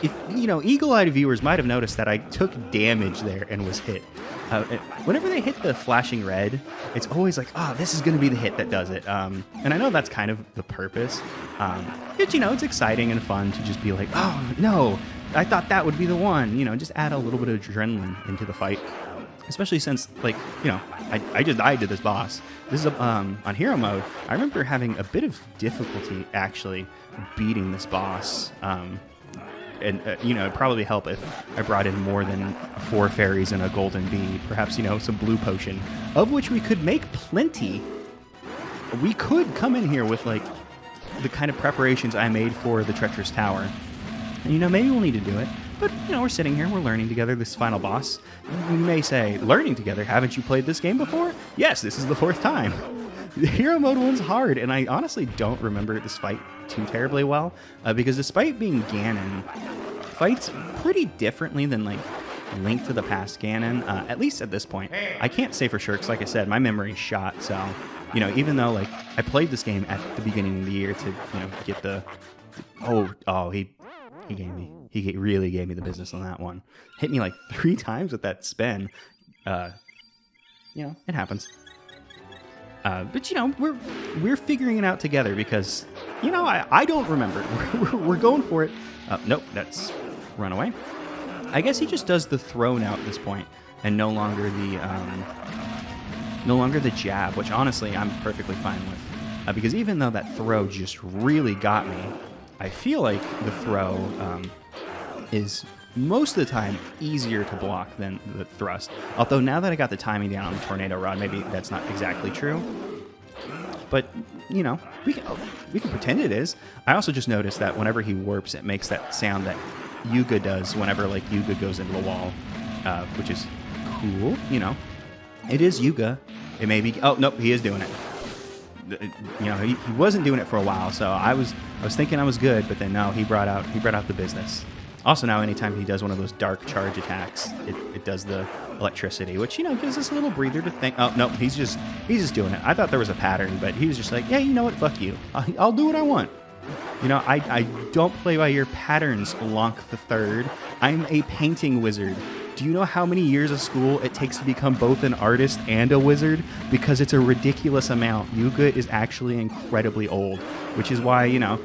If, eagle-eyed viewers might have noticed that I took damage there and was hit. Whenever they hit the flashing red, it's always like, this is going to be the hit that does it. And I know that's kind of the purpose. It's exciting and fun to just be like, oh, no, I thought that would be the one. Just add a little bit of adrenaline into the fight. Especially since, like, you know, I just died to this boss. This is on hero mode. I remember having a bit of difficulty actually beating this boss. And you know, it'd probably help if I brought in more than 4 fairies and a golden bead. Perhaps, you know, some blue potion, of which we could make plenty. We could come in here with, like, the kind of preparations I made for the Treacherous Tower. And, you know, maybe we'll need to do it. But, you know, we're sitting here, we're learning together this final boss. You may say, learning together, haven't you played this game before? Yes, this is the 4th time. The hero mode one's hard, and I honestly don't remember this fight too terribly well, because despite being Ganon, fights pretty differently than, like, Link to the Past Ganon, at least at this point. I can't say for sure, because like I said, my memory's shot, so, you know, even though, like, I played this game at the beginning of the year to, you know, get the... He gave me. He really gave me the business on that one. Hit me like 3 times with that spin. You know, it happens. But, you know, we're figuring it out together because, you know, I don't remember. We're going for it. Nope, that's run away. I guess he just does the throw now at this point, and no longer the jab, which honestly I'm perfectly fine with. Because even though that throw just really got me, I feel like the throw is most of the time easier to block than the thrust. Although now that I got the timing down on the Tornado Rod, maybe that's not exactly true. But, you know, we can pretend it is. I also just noticed that whenever he warps, it makes that sound that Yuga does whenever, like, Yuga goes into the wall, which is cool, you know. It is Yuga. It may be... Oh, nope, he is doing it. You know, he wasn't doing it for a while, so I was thinking I was good, but then no, he brought out the business. Also now, anytime he does one of those dark charge attacks, it does the electricity, which, you know, gives us a little breather to think. Oh no, he's just doing it. I thought there was a pattern, but he was just like, yeah, you know what, fuck you, I'll do what I want. You know, I don't play by your patterns, Lonk the Third. I'm a painting wizard. Do you know how many years of school it takes to become both an artist and a wizard? Because it's a ridiculous amount. Yuga is actually incredibly old, which is why, you know,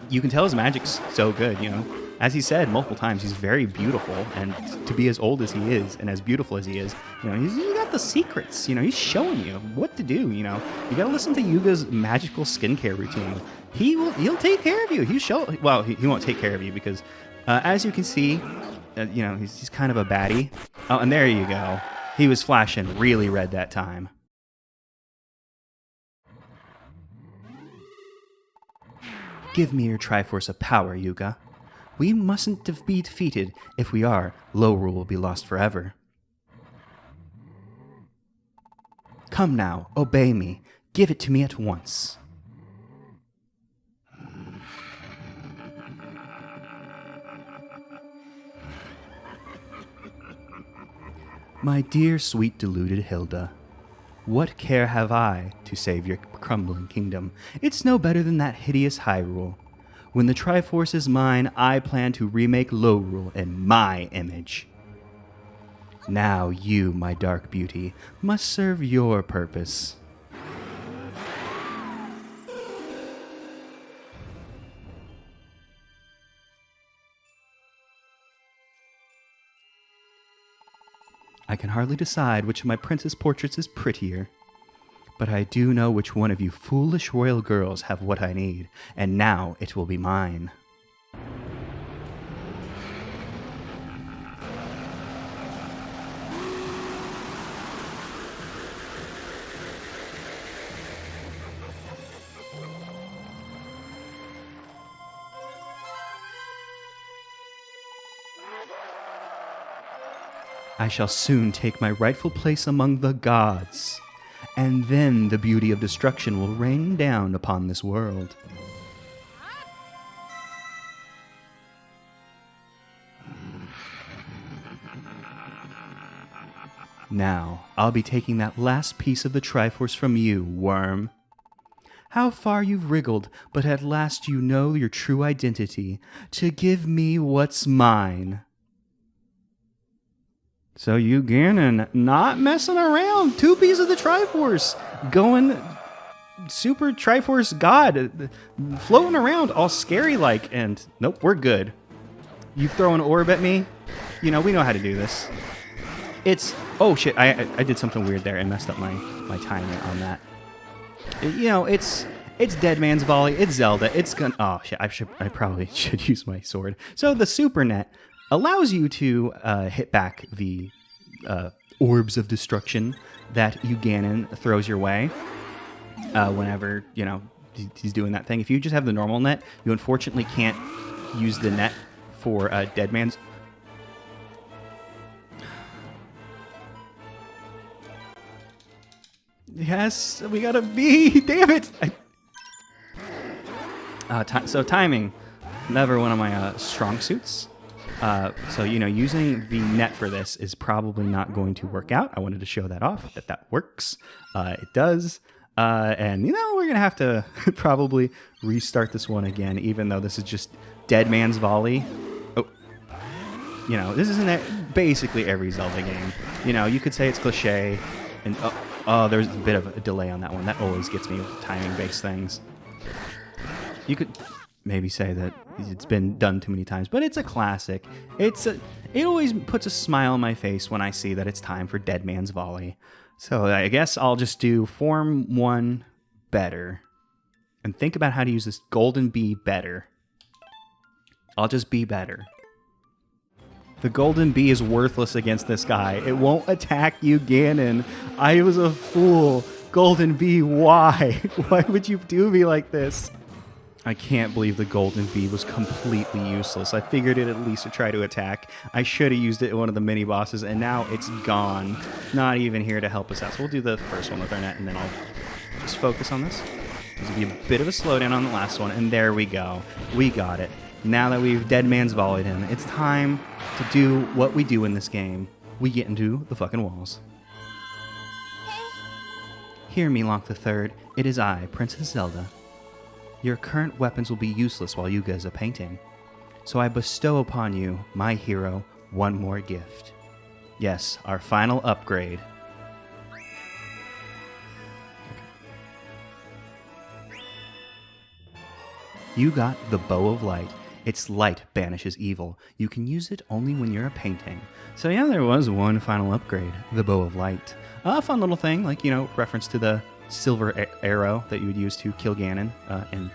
you can tell his magic's so good, you know. As he said multiple times, he's very beautiful, and to be as old as he is and as beautiful as he is, you know, he's got the secrets, you know, he's showing you what to do, you know. You gotta listen to Yuga's magical skincare routine. He'll take care of you. Well, he won't take care of you because, as you can see, you know, he's kind of a baddie. Oh, and there you go. He was flashing really red that time. Give me your Triforce of power, Yuga. We mustn't be defeated. If we are, Lorule will be lost forever. Come now, obey me. Give it to me at once. My dear, sweet, deluded Hilda, what care have I to save your crumbling kingdom? It's no better than that hideous Hyrule. When the Triforce is mine, I plan to remake Lorule in my image. Now you, my dark beauty, must serve your purpose. I can hardly decide which of my princess portraits is prettier. But I do know which one of you foolish royal girls have what I need, and now it will be mine. I shall soon take my rightful place among the gods, and then the beauty of destruction will rain down upon this world. Now, I'll be taking that last piece of the Triforce from you, worm. How far you've wriggled, but at last you know your true identity, to give me what's mine. So you, Ganon, not messing around. 2 pieces of the Triforce. Going super Triforce God. Floating around all scary-like. And nope, we're good. You throw an orb at me? You know, we know how to do this. It's oh shit! I did something weird there and messed up my timer on that. You know, it's Dead Man's Volley. It's Zelda. It's gonna. Oh shit! I probably should use my sword. So the Super Net allows you to hit back the orbs of destruction that Ganon throws your way whenever he's doing that thing. If you just have the normal net, you unfortunately can't use the net for Dead Man's. Yes, we got a B. Damn it! So timing, never one of my strong suits. So using the net for this is probably not going to work out. I wanted to show that off, that works. It does. And we're gonna have to probably restart this one again, even though this is just Dead Man's Volley. Oh, this isn't basically every Zelda game. You could say it's cliche, and there's a bit of a delay on that one. That always gets me with timing-based things. You could maybe say that it's been done too many times, but it's a classic. It always puts a smile on my face when I see that it's time for Dead Man's Volley. So I guess I'll just do form 1 better and think about how to use this golden bee better. I'll just be better. The golden bee is worthless against this guy. It won't attack you, Ganon. I was a fool. Golden bee, why? Why would you do me like this? I can't believe the golden bee was completely useless. I figured it at least to try to attack. I should have used it in one of the mini bosses, and now it's gone. Not even here to help us out. So we'll do the first one with our net, and then I'll just focus on this. This will be a bit of a slowdown on the last one, and there we go. We got it. Now that we've Dead Man's Volleyed him, it's time to do what we do in this game. We get into the fucking walls. Hear me, Lonk the Third. It is I, Princess Zelda. Your current weapons will be useless while Yuga is a painting. So I bestow upon you, my hero, one more gift. Yes, our final upgrade. You got the Bow of Light. Its light banishes evil. You can use it only when you're a painting. So yeah, there was one final upgrade, the Bow of Light. A fun little thing, like, reference to the silver arrow that you would use to kill Ganon in,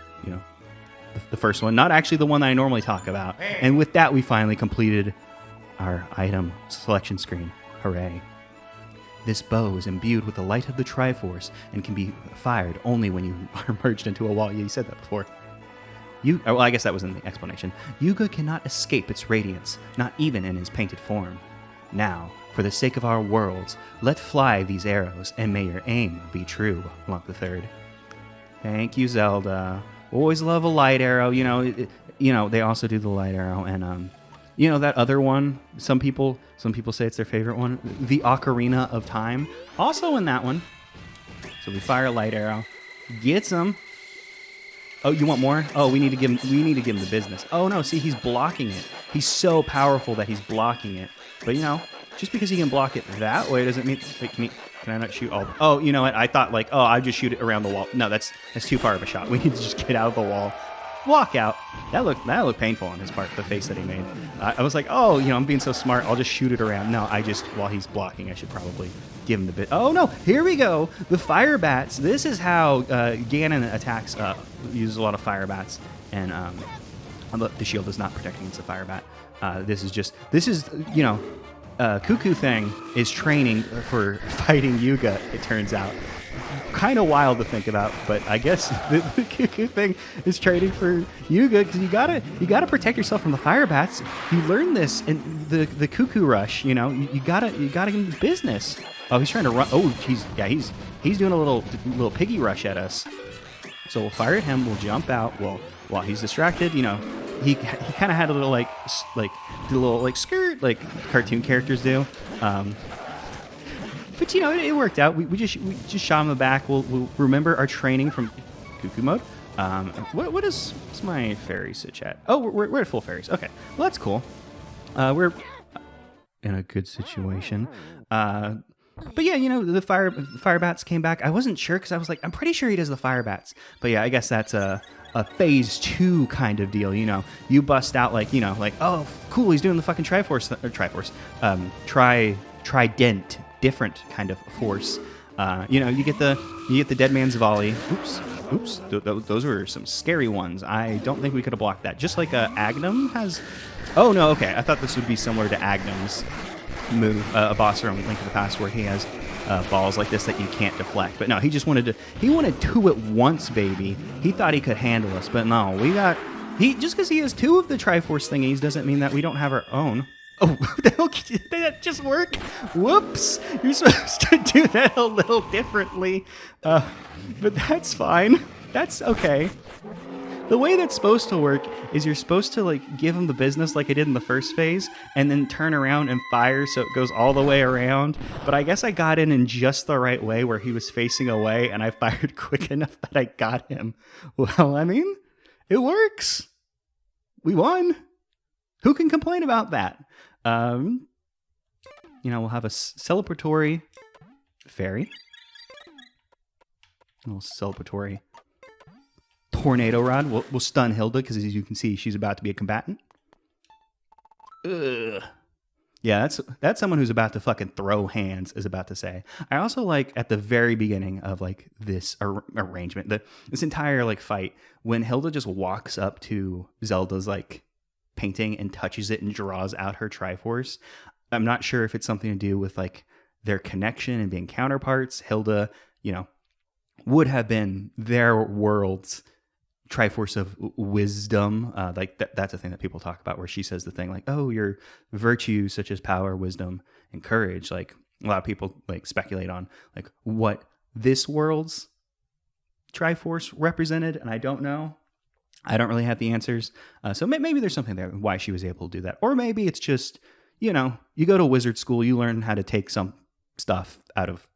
the first one. Not actually the one that I normally talk about. And with that, we finally completed our item selection screen. Hooray. This bow is imbued with the light of the Triforce and can be fired only when you are merged into a wall. Yeah, you said that before. Well, I guess that was in the explanation. Yuga cannot escape its radiance, not even in his painted form. Now, for the sake of our worlds, let fly these arrows, and may your aim be true, Lonk the Third. Thank you, Zelda. Always love a light arrow. They also do the light arrow, and that other one. Some people say it's their favorite one, the Ocarina of Time. Also in that one. So we fire a light arrow, gets him. Oh, you want more? Oh, we need to give him the business. Oh no, see, he's blocking it. He's so powerful that he's blocking it. But just because he can block it that way doesn't mean. Wait, can I not shoot all? Oh, you know what? I thought I just shoot it around the wall. No, that's too far of a shot. We need to just get out of the wall, walk out. That looked painful on his part. The face that he made. I was like, oh, I'm being so smart. I'll just shoot it around. No, while he's blocking, I should probably give him the bit. Oh no, here we go. The fire bats. This is how Ganon attacks. Uses a lot of fire bats, and the shield does not protect against the fire bat. Cuckoo Thing is training for fighting Yuga, it turns out. Kind of wild to think about, but I guess the Cuckoo Thing is training for Yuga because you gotta protect yourself from the fire bats. You learn this in the Cuckoo Rush. You gotta get into business. Oh, he's trying to run. Oh, he's doing a little piggy rush at us. So we'll fire at him. We'll jump out. Well, while he's distracted, he kind of had a little skirt like cartoon characters do. But it worked out. We just shot him in the back. We'll remember our training from Cuckoo mode. What's my fairy sit at? Oh, we're at full fairies. Okay, well that's cool. We're in a good situation. But yeah, the fire bats came back. I wasn't sure because I was like, I'm pretty sure he does the fire bats. But yeah, I guess that's a phase 2 kind of deal. You bust out oh, cool, he's doing the fucking Triforce. trident, different kind of force. You get the dead man's volley. Oops. Those were some scary ones. I don't think we could have blocked that. Just like Agnum has. Oh no, okay. I thought this would be similar to Agnum's move, a boss from Link to the Past, where he has balls like this that you can't deflect. But no, he just wanted to. He wanted two at once, baby. He thought he could handle us, but no, we got. Just because he has two of the Triforce thingies doesn't mean that we don't have our own. Oh, the hell, did that just work? Whoops! You're supposed to do that a little differently. But that's fine. That's okay. The way that's supposed to work is you're supposed to, like, give him the business like I did in the first phase, and then turn around and fire so it goes all the way around. But I guess I got in just the right way where he was facing away, and I fired quick enough that I got him. Well, I mean, it works. We won. Who can complain about that? We'll have a celebratory fairy. A little celebratory tornado rod. We'll stun Hilda because, as you can see, she's about to be a combatant. Ugh. Yeah, that's someone who's about to fucking throw hands, is about to say. I also like at the very beginning of like this arrangement, this entire like fight, when Hilda just walks up to Zelda's like painting and touches it and draws out her Triforce. I'm not sure if it's something to do with like their connection and being counterparts. Hilda, would have been their world's Triforce of wisdom. That's a thing that people talk about, where she says the thing like, oh, your virtues such as power, wisdom, and courage. Like, a lot of people like speculate on like what this world's Triforce represented, and I don't know. I don't really have the answers. So maybe there's something there why she was able to do that. Or maybe it's just, you go to wizard school, you learn how to take some stuff out of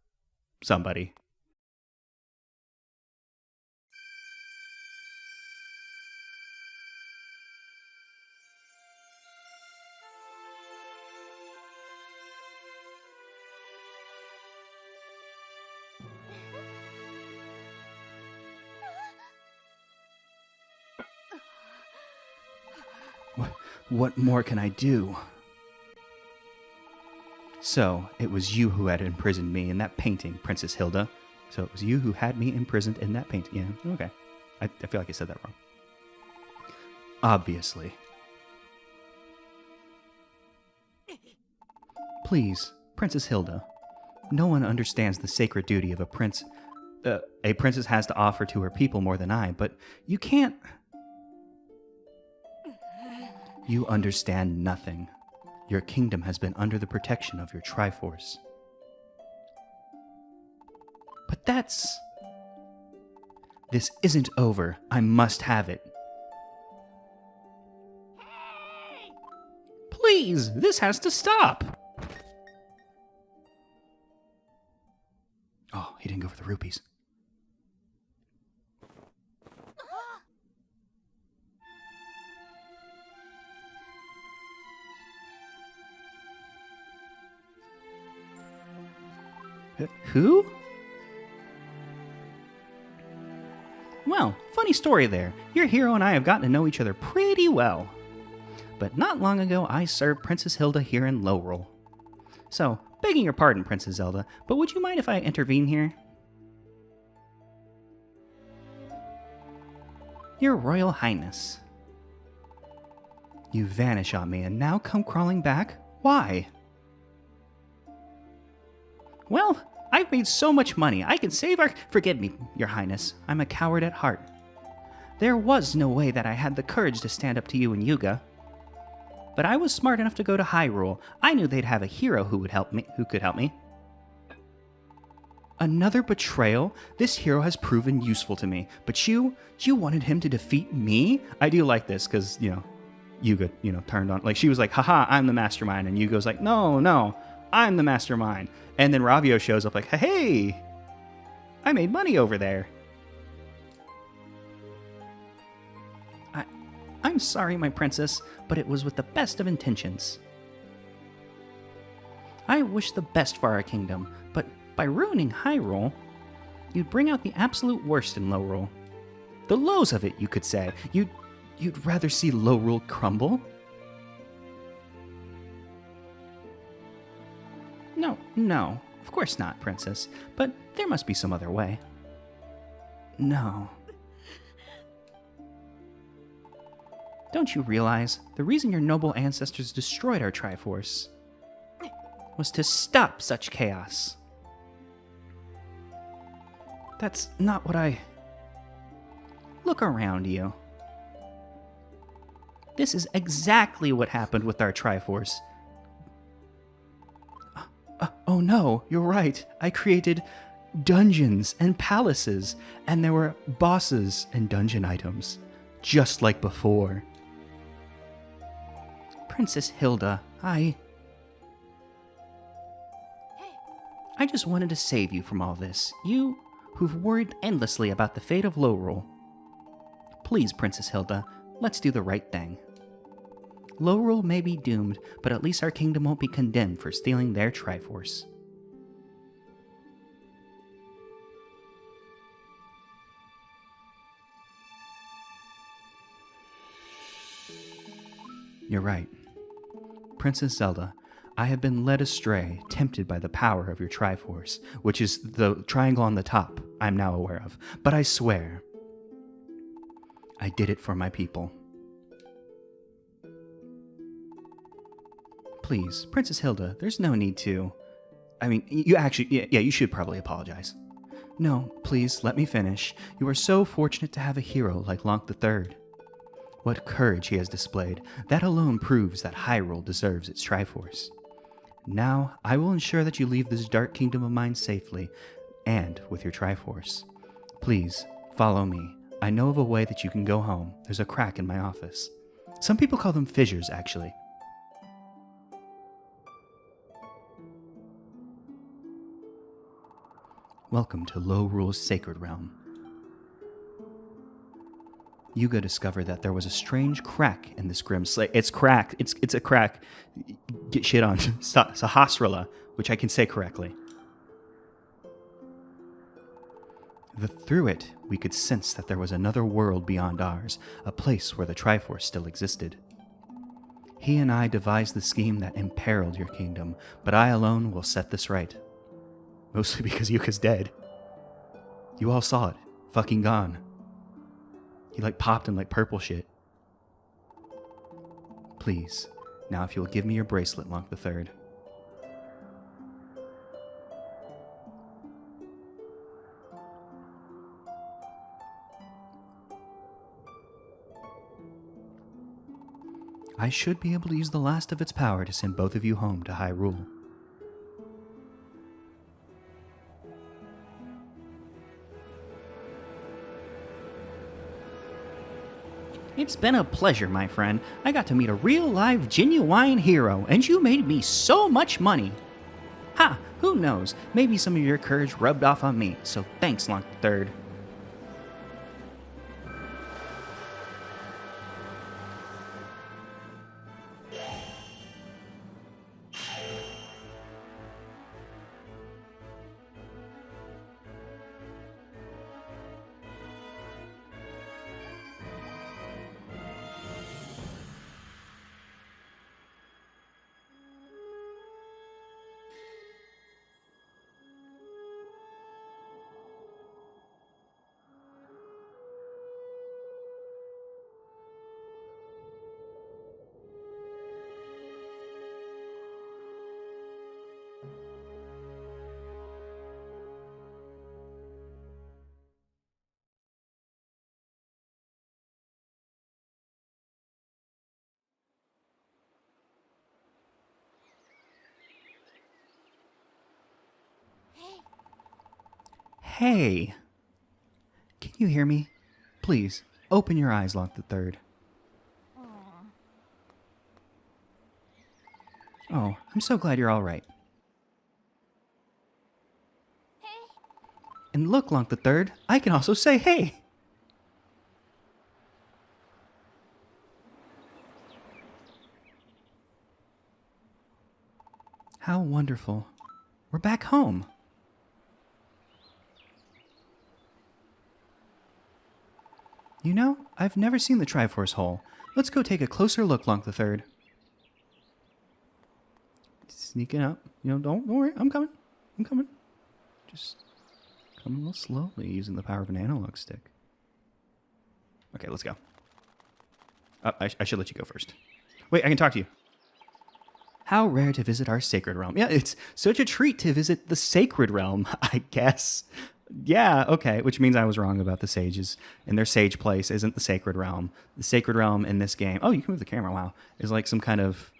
somebody. What more can I do? So, it was you who had imprisoned me in that painting, Princess Hilda. So it was you who had me imprisoned in that painting. Yeah, okay. I feel like I said that wrong. Obviously. Please, Princess Hilda. No one understands the sacred duty of a princess has to offer to her people more than I, but you can't... You understand nothing. Your kingdom has been under the protection of your Triforce. But this isn't over. I must have it. Please, this has to stop. Oh, he didn't go for the rupees. Who? Well, funny story there. Your hero and I have gotten to know each other pretty well. But not long ago, I served Princess Hilda here in Lorule. So, begging your pardon, Princess Zelda, but would you mind if I intervene here? Your Royal Highness. You vanish on me and now come crawling back? Why? Well, I've made so much money. I can save our... Forgive me, Your Highness. I'm a coward at heart. There was no way that I had the courage to stand up to you and Yuga. But I was smart enough to go to Hyrule. I knew they'd have a hero who could help me. Another betrayal? This hero has proven useful to me. But you wanted him to defeat me? I do like this, because, Yuga, turned on... Like, she was like, haha, I'm the mastermind. And Yuga's like, no, I'm the mastermind. And then Ravio shows up like, hey, I made money over there. I'm sorry, my princess, but it was with the best of intentions. I wish the best for our kingdom, but by ruining Hyrule, you'd bring out the absolute worst in Lorule. The lows of it, you could say. You'd rather see Lorule crumble? No, of course not, Princess. But there must be some other way. No. Don't you realize the reason your noble ancestors destroyed our Triforce was to stop such chaos? That's not what I... Look around you. This is exactly what happened with our Triforce. Oh no, you're right. I created dungeons and palaces, and there were bosses and dungeon items, just like before. Princess Hilda, I just wanted to save you from all this. You, who've worried endlessly about the fate of Lorule. Please, Princess Hilda, let's do the right thing. Lorule may be doomed, but at least our kingdom won't be condemned for stealing their Triforce. You're right. Princess Zelda, I have been led astray, tempted by the power of your Triforce, which is the triangle on the top, I'm now aware of. But I swear, I did it for my people. Please, Princess Hilda, there's no need to... I mean, you actually... Yeah, you should probably apologize. No, please, let me finish. You are so fortunate to have a hero like Lonk the Third. What courage he has displayed. That alone proves that Hyrule deserves its Triforce. Now, I will ensure that you leave this dark kingdom of mine safely, and with your Triforce. Please, follow me. I know of a way that you can go home. There's a crack in my office. Some people call them fissures, actually. Welcome to Lorule's Sacred Realm. Yuga discovered that there was a strange crack in this grim slate. It's cracked. It's a crack. Get shit on. Sahasrara, which I can say correctly. Through it, we could sense that there was another world beyond ours, a place where the Triforce still existed. He and I devised the scheme that imperiled your kingdom, but I alone will set this right. Mostly because Yuka's dead. You all saw it. Fucking gone. He popped in purple shit. Please, now if you'll give me your bracelet, Lonk the Third. I should be able to use the last of its power to send both of you home to Hyrule. It's been a pleasure, my friend. I got to meet a real, live, genuine hero, and you made me so much money. Ha! Who knows? Maybe some of your courage rubbed off on me, so thanks, Lonk the Third. Hey! Can you hear me? Please, open your eyes, Lonk the Third. Oh, I'm so glad you're all right. And look, Lonk the Third, I can also say hey! How wonderful. We're back home. You know, I've never seen the Triforce hole. Let's go take a closer look, Lonk the Third. Sneaking up. Don't worry. I'm coming. Just come a little slowly using the power of an analog stick. Okay, let's go. I should let you go first. Wait, I can talk to you. How rare to visit our sacred realm. Yeah, it's such a treat to visit the sacred realm, I guess. Yeah, okay, which means I was wrong about the sages. And their sage place isn't the sacred realm. The sacred realm in this game, oh, you can move the camera, wow, is like some kind of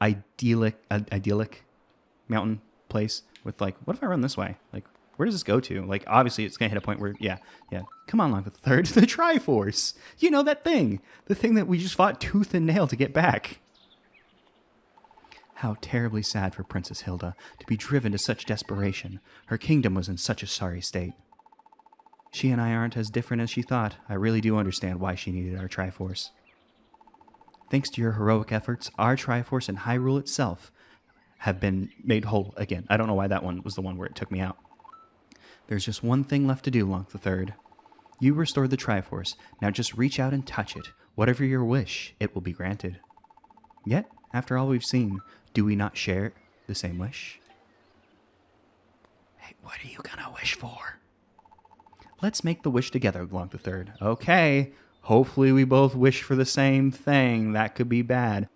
idyllic mountain place with like, what if I run this way? Like, where does this go to? Like, obviously it's going to hit a point where, yeah. Come on, Lonk the Third, the Triforce. You know, that thing. The thing that we just fought tooth and nail to get back. How terribly sad for Princess Hilda to be driven to such desperation. Her kingdom was in such a sorry state. She and I aren't as different as she thought. I really do understand why she needed our Triforce. Thanks to your heroic efforts, our Triforce and Hyrule itself have been made whole again. I don't know why that one was the one where it took me out. There's just one thing left to do, Lonk the Third. You restored the Triforce. Now just reach out and touch it. Whatever your wish, it will be granted. Yet, after all we've seen, do we not share the same wish? Hey, what are you gonna wish for? Let's make the wish together, Lonk the Third. Okay, hopefully we both wish for the same thing. That could be bad.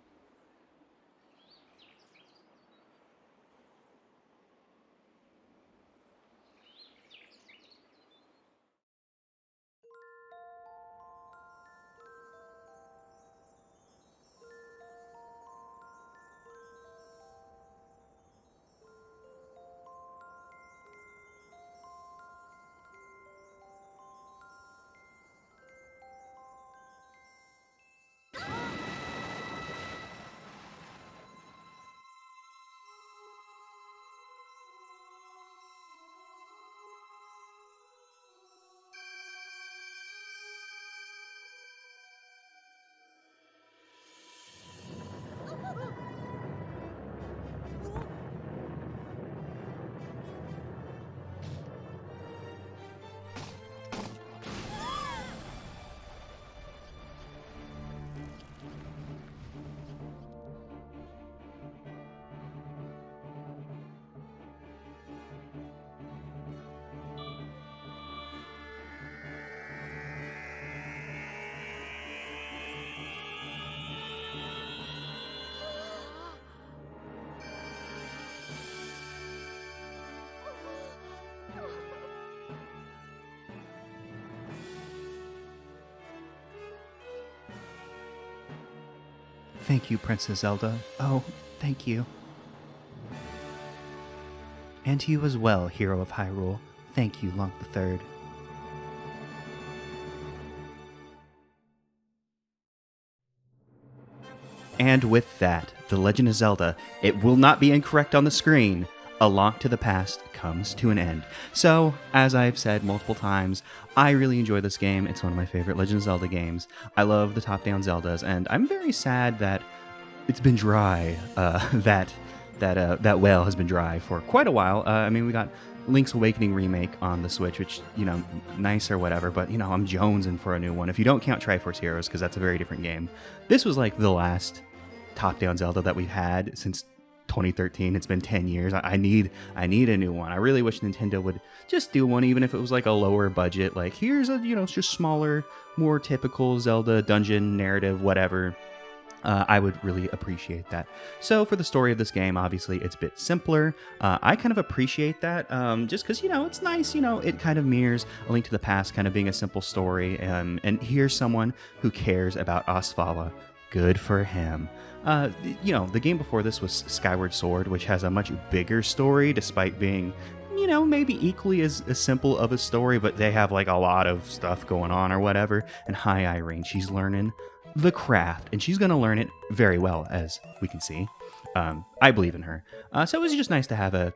Thank you, Princess Zelda. Oh, thank you. And to you as well, Hero of Hyrule. Thank you, Lonk the Third. And with that, The Legend of Zelda, it will not be incorrect on the screen. A Lonk to the Past comes to an end. So, as I've said multiple times, I really enjoy this game. It's one of my favorite Legend of Zelda games. I love the top-down Zeldas, and I'm very sad that it's been dry. That well has been dry for quite a while. I mean, we got Link's Awakening remake on the Switch, which, nice or whatever, but, I'm jonesing for a new one. If you don't count Triforce Heroes, because that's a very different game. This was like the last top-down Zelda that we've had since 2013. It's been 10 years. I need a new one. I really wish Nintendo would just do one, even if it was like a lower budget. Like, here's a, just smaller, more typical Zelda dungeon narrative, whatever. I would really appreciate that. So for the story of this game, obviously it's a bit simpler. I kind of appreciate that, just because, it's nice, it kind of mirrors A Link to the Past kind of being a simple story, and here's someone who cares about Asfala. Good for him. The game before this was Skyward Sword, which has a much bigger story, despite being, maybe equally as simple of a story, but they have like a lot of stuff going on or whatever. And hi, Irene, she's learning the craft, and she's going to learn it very well, as we can see. I believe in her. So it was just nice to have a,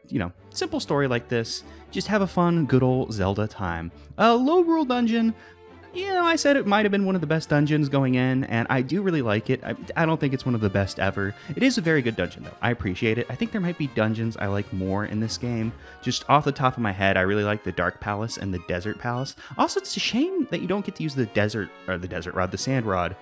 simple story like this. Just have a fun, good old Zelda time. Lorule dungeon. I said it might have been one of the best dungeons going in, and I do really like it. I don't think it's one of the best ever. It is a very good dungeon, though. I appreciate it. I think there might be dungeons I like more in this game. Just off the top of my head, I really like the Dark Palace and the Desert Palace. Also, it's a shame that you don't get to use the Sand Rod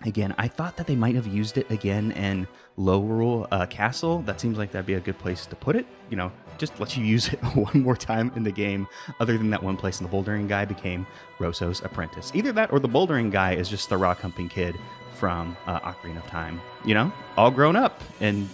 Again, I thought that they might have used it again in Lorule Castle. That seems like that'd be a good place to put it. You know, just let you use it one more time in the game, other than that one place. And the bouldering guy became Roso's apprentice. Either that or the bouldering guy is just the rock humping kid from Ocarina of Time. You know, all grown up and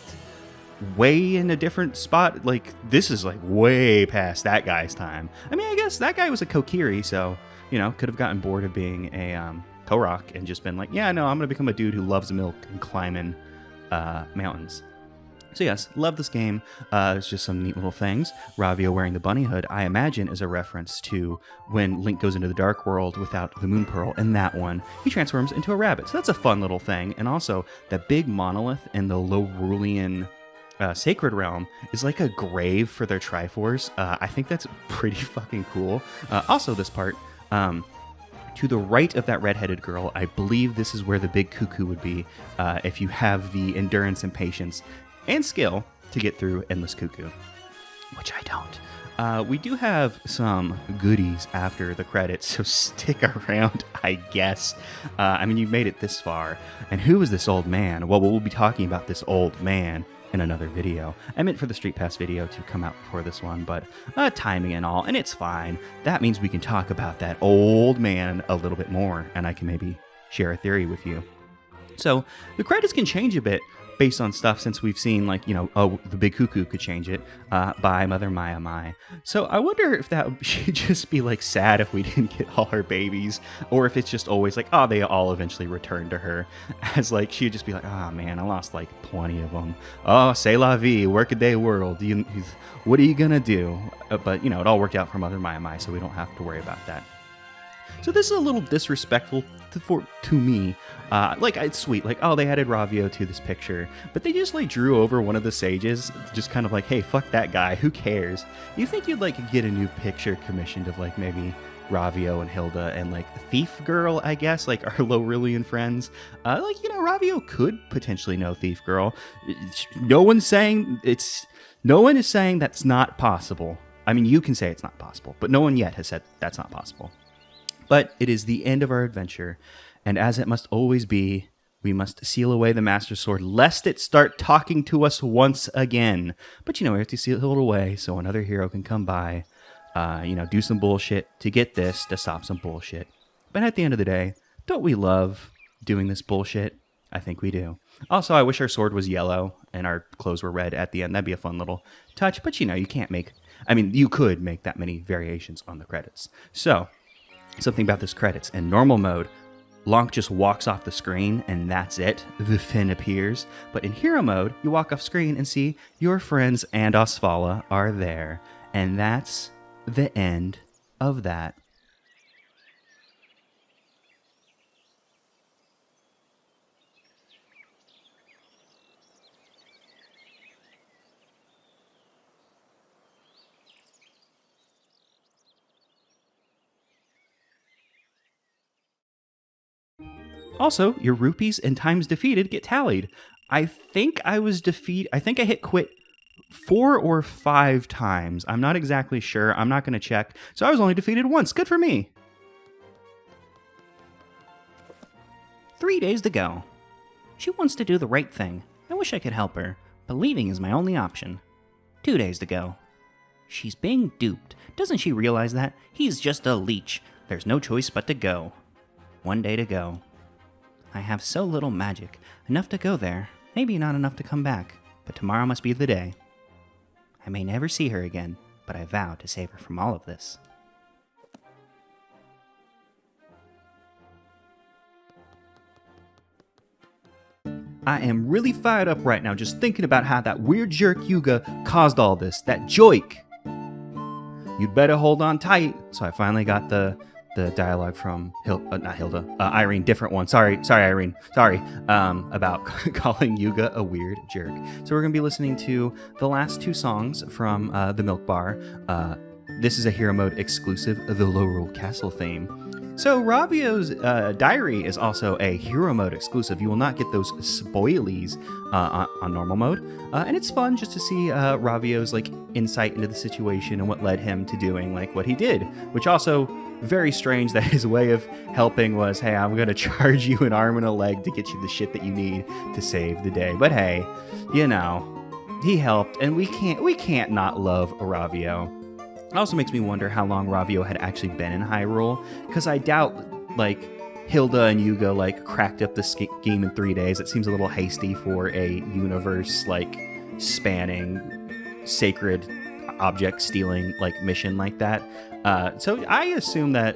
way in a different spot. Like, this is like way past that guy's time. I mean, I guess that guy was a Kokiri, so, you know, could have gotten bored of being a Korok and just been like, yeah, no, I'm going to become a dude who loves milk and climbing mountains. So yes, love this game. It's just some neat little things. Ravio wearing the bunny hood, I imagine, is a reference to when Link goes into the Dark World without the Moon Pearl. In that one, he transforms into a rabbit. So that's a fun little thing. And also, that big monolith in the Lorulean Sacred Realm is like a grave for their Triforce. I think that's pretty fucking cool. Also, this part, to the right of that redheaded girl, I believe this is where the big cuckoo would be if you have the endurance and patience and skill to get through Endless Cuckoo, which I don't. We do have some goodies after the credits, so stick around, I guess. I mean, you've made it this far. And who is this old man? Well, we'll be talking about this old man in another video. I meant for the Street Pass video to come out before this one, but timing and all, and it's fine. That means we can talk about that old man a little bit more, and I can maybe share a theory with you. So the credits can change a bit based on stuff, since we've seen, like, you know, oh, the big cuckoo could change it by Mother Maya Mai. So I wonder if that should just be like sad if we didn't get all her babies, or if it's just always like, oh, they all eventually return to her, as like she'd just be like, oh man, I lost like 20 of them. Oh, c'est la vie, workaday world. What are you gonna do? But you know, it all worked out for Mother Maya Mai, so we don't have to worry about that. So this is a little disrespectful to me. Like, it's sweet. Like, oh, they added Ravio to this picture, but they just, like, drew over one of the sages, just kind of like, hey, fuck that guy. Who cares? You think you'd, like, get a new picture commissioned of, like, maybe Ravio and Hilda and, like, Thief Girl, I guess, like, our Lorulean friends. Like, you know, Ravio could potentially know Thief Girl. No one is saying that's not possible. I mean, you can say it's not possible, but no one yet has said that's not possible. But it is the end of our adventure, and as it must always be, we must seal away the Master Sword, lest it start talking to us once again. But, you know, we have to seal it away so another hero can come by, you know, do some bullshit to get this, to stop some bullshit. But at the end of the day, don't we love doing this bullshit? I think we do. Also, I wish our sword was yellow and our clothes were red at the end. That'd be a fun little touch, but, you know, you can't make... I mean, you could make that many variations on the credits. So... something about this credits. In normal mode, Lonk just walks off the screen and that's it. The fin appears. But in hero mode, you walk off screen and see your friends and Osvala are there. And that's the end of that. Also, your rupees and times defeated get tallied. I think I hit quit 4 or 5 times. I'm not exactly sure. I'm not going to check. So I was only defeated once. Good for me. 3 days to go. She wants to do the right thing. I wish I could help her, but leaving is my only option. 2 days to go. She's being duped. Doesn't she realize that? He's just a leech. There's no choice but to go. 1 day to go. I have so little magic. Enough to go there, maybe not enough to come back, but tomorrow must be the day. I may never see her again, but I vow to save her from all of this. I am really fired up right now just thinking about how that weird jerk Yuga caused all this, that joik. You'd better hold on tight. So I finally got the dialogue from Irene, different one. Sorry, Irene. Sorry, about calling Yuga a weird jerk. So we're gonna be listening to the last 2 songs from the Milk Bar. this is a hero mode exclusive of the Lorule Castle theme. So Ravio's diary is also a hero mode exclusive. You will not get those spoilies on normal mode, and it's fun just to see Ravio's like insight into the situation and what led him to doing like what he did. Which also very strange that his way of helping was, hey, I'm gonna charge you an arm and a leg to get you the shit that you need to save the day. But hey, you know, he helped, and we can't not love Ravio. It also makes me wonder how long Ravio had actually been in Hyrule, because I doubt, like, Hilda and Yuga, like, cracked up this game in 3 days. It seems a little hasty for a universe, like, spanning, sacred object stealing, like, mission like that. So I assume that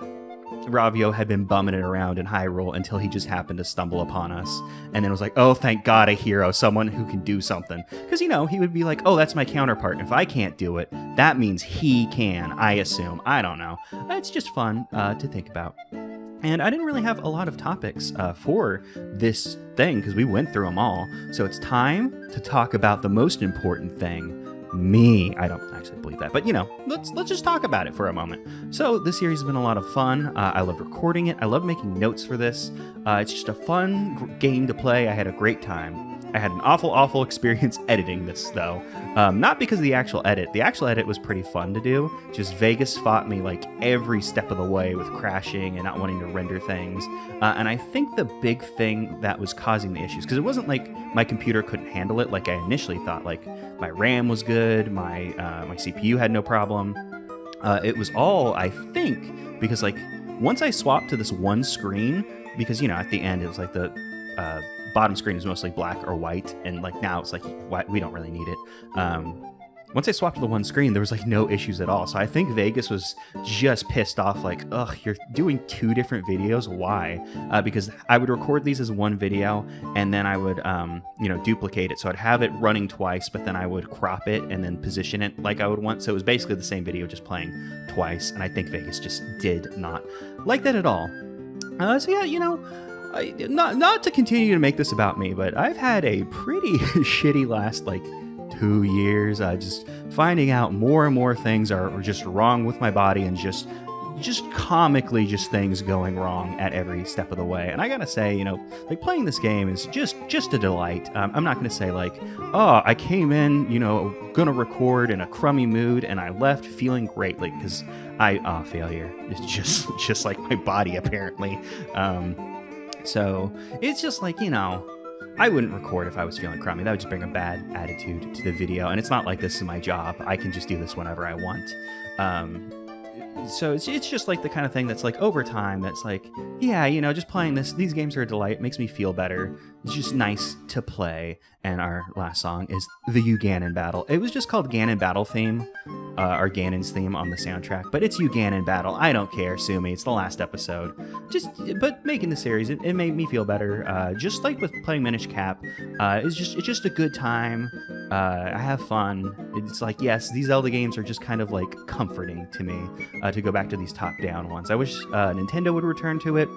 Ravio had been bumming it around in Hyrule until he just happened to stumble upon us, and then was like, oh, thank God, a hero, someone who can do something. Because, you know, he would be like, oh, that's my counterpart, and if I can't do it, that means he can, I assume. I don't know. It's just fun to think about. And I didn't really have a lot of topics for this thing, because we went through them all. So it's time to talk about the most important thing. Me. I don't actually believe that, but you know, let's just talk about it for a moment. So this series has been a lot of fun. I love recording it. I love making notes for this. It's just a fun game to play. I had a great time. I had an awful experience editing this though. Not because of the actual edit. The actual edit was pretty fun to do. Just Vegas fought me like every step of the way with crashing and not wanting to render things. And I think the big thing that was causing the issues, because it wasn't like my computer couldn't handle it like I initially thought. Like my RAM was good, my CPU had no problem. It was all, I think, because like once I swapped to this one screen, because you know at the end it was like the bottom screen is mostly black or white, and like now it's like we don't really need it. Once I swapped to the one screen, there was like no issues at all. So I think Vegas was just pissed off, like, ugh, you're doing 2 different videos. Why? Because I would record these as one video, and then I would, you know, duplicate it. So I'd have it running twice, but then I would crop it and then position it like I would want. So it was basically the same video, just playing twice. And I think Vegas just did not like that at all. So yeah, you know, not to continue to make this about me, but I've had a pretty shitty last, like, 2 years. Just finding out more and more things are just wrong with my body, and just comically just things going wrong at every step of the way. And I gotta say, you know, like playing this game is just a delight. I'm not gonna say like, oh, I came in, you know, gonna record in a crummy mood and I left feeling great, like, because failure is just like my body apparently. So it's just like, you know, I wouldn't record if I was feeling crummy. That would just bring a bad attitude to the video. And it's not like this is my job. I can just do this whenever I want. So it's just like the kind of thing that's like over time, that's like, yeah, you know, just playing these games are a delight. It makes me feel better. It's just nice to play. And our last song is the Ganon Battle. It was just called Ganon Battle Theme, or Ganon's theme on the soundtrack, but it's Ganon Battle. I don't care, sue me. It's the last episode. But making the series, it made me feel better. Just like with playing Minish Cap, it's just a good time. I have fun. It's like, yes, these Zelda games are just kind of like comforting to me, to go back to these top-down ones. I wish Nintendo would return to it.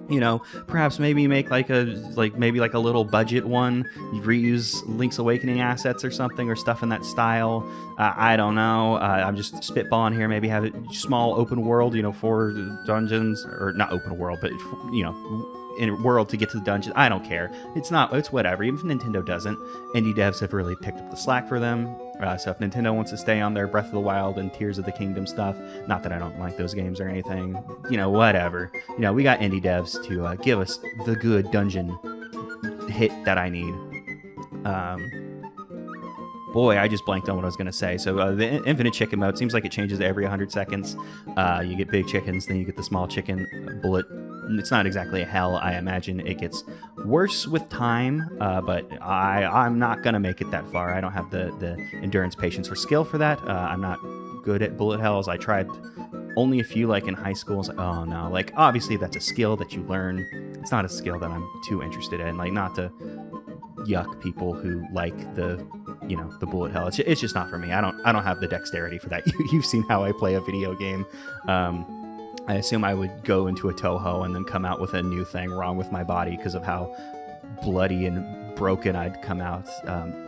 You know, perhaps maybe make like a little budget one. You reuse Link's Awakening assets or something, or stuff in that style. I don't know. I'm just spitballing here. Maybe have a small open world, you know, 4 dungeons, or not open world, but you know, in a world to get to the dungeon. I don't care. It's whatever. Even if Nintendo doesn't, indie devs have really picked up the slack for them. So if Nintendo wants to stay on their Breath of the Wild and Tears of the Kingdom stuff, not that I don't like those games or anything, you know, whatever. You know, we got indie devs to give us the good dungeon hit that I need. Boy, I just blanked on what I was going to say. So the infinite chicken mode seems like it changes every 100 seconds. You get big chickens, then you get the small chicken bullet. It's not exactly a hell. I imagine it gets worse with time, but I'm not going to make it that far. I don't have the endurance, patience, or skill for that. I'm not good at bullet hells. I tried only a few, like in high school. It's like, oh no, like obviously that's a skill that you learn. It's not a skill that I'm too interested in. Like, not to yuck people who like the bullet hell. It's just not for me. I don't have the dexterity for that. You've seen how I play a video game. I assume I would go into a Toho and then come out with a new thing wrong with my body because of how bloody and broken I'd come out.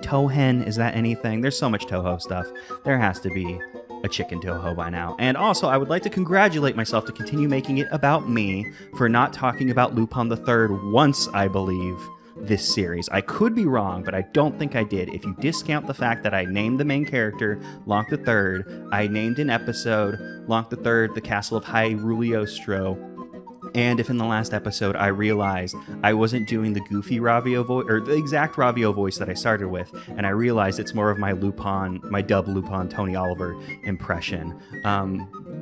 Tohen, is that anything? There's so much Toho stuff. There has to be a chicken toho by now. And also, I would like to congratulate myself to continue making it about me for not talking about Lupin the Third once, I believe, this series. I could be wrong, but I don't think I did. If you discount the fact that I named the main character, Lonk the Third, I named an episode, Lonk the Third, the Castle of Hyrule, and if in the last episode I realized I wasn't doing the goofy Ravio voice, or the exact Ravio voice that I started with, and I realized it's more of my Lupin, my dub Lupin Tony Oliver impression.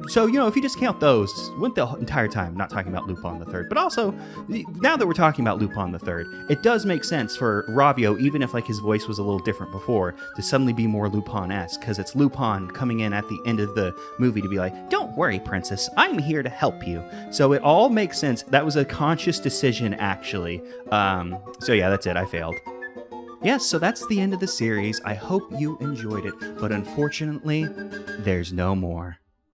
So, you know, if you discount those, went the entire time not talking about Lupin the Third. But also, now that we're talking about Lupin the Third, it does make sense for Ravio, even if like his voice was a little different before, to suddenly be more Lupin-esque, because it's Lupin coming in at the end of the movie to be like, "Don't worry, princess, I'm here to help you." So it all makes sense. That was a conscious decision, actually. So yeah, that's it. I failed. Yes, so that's the end of the series. I hope you enjoyed it, but unfortunately, there's no more.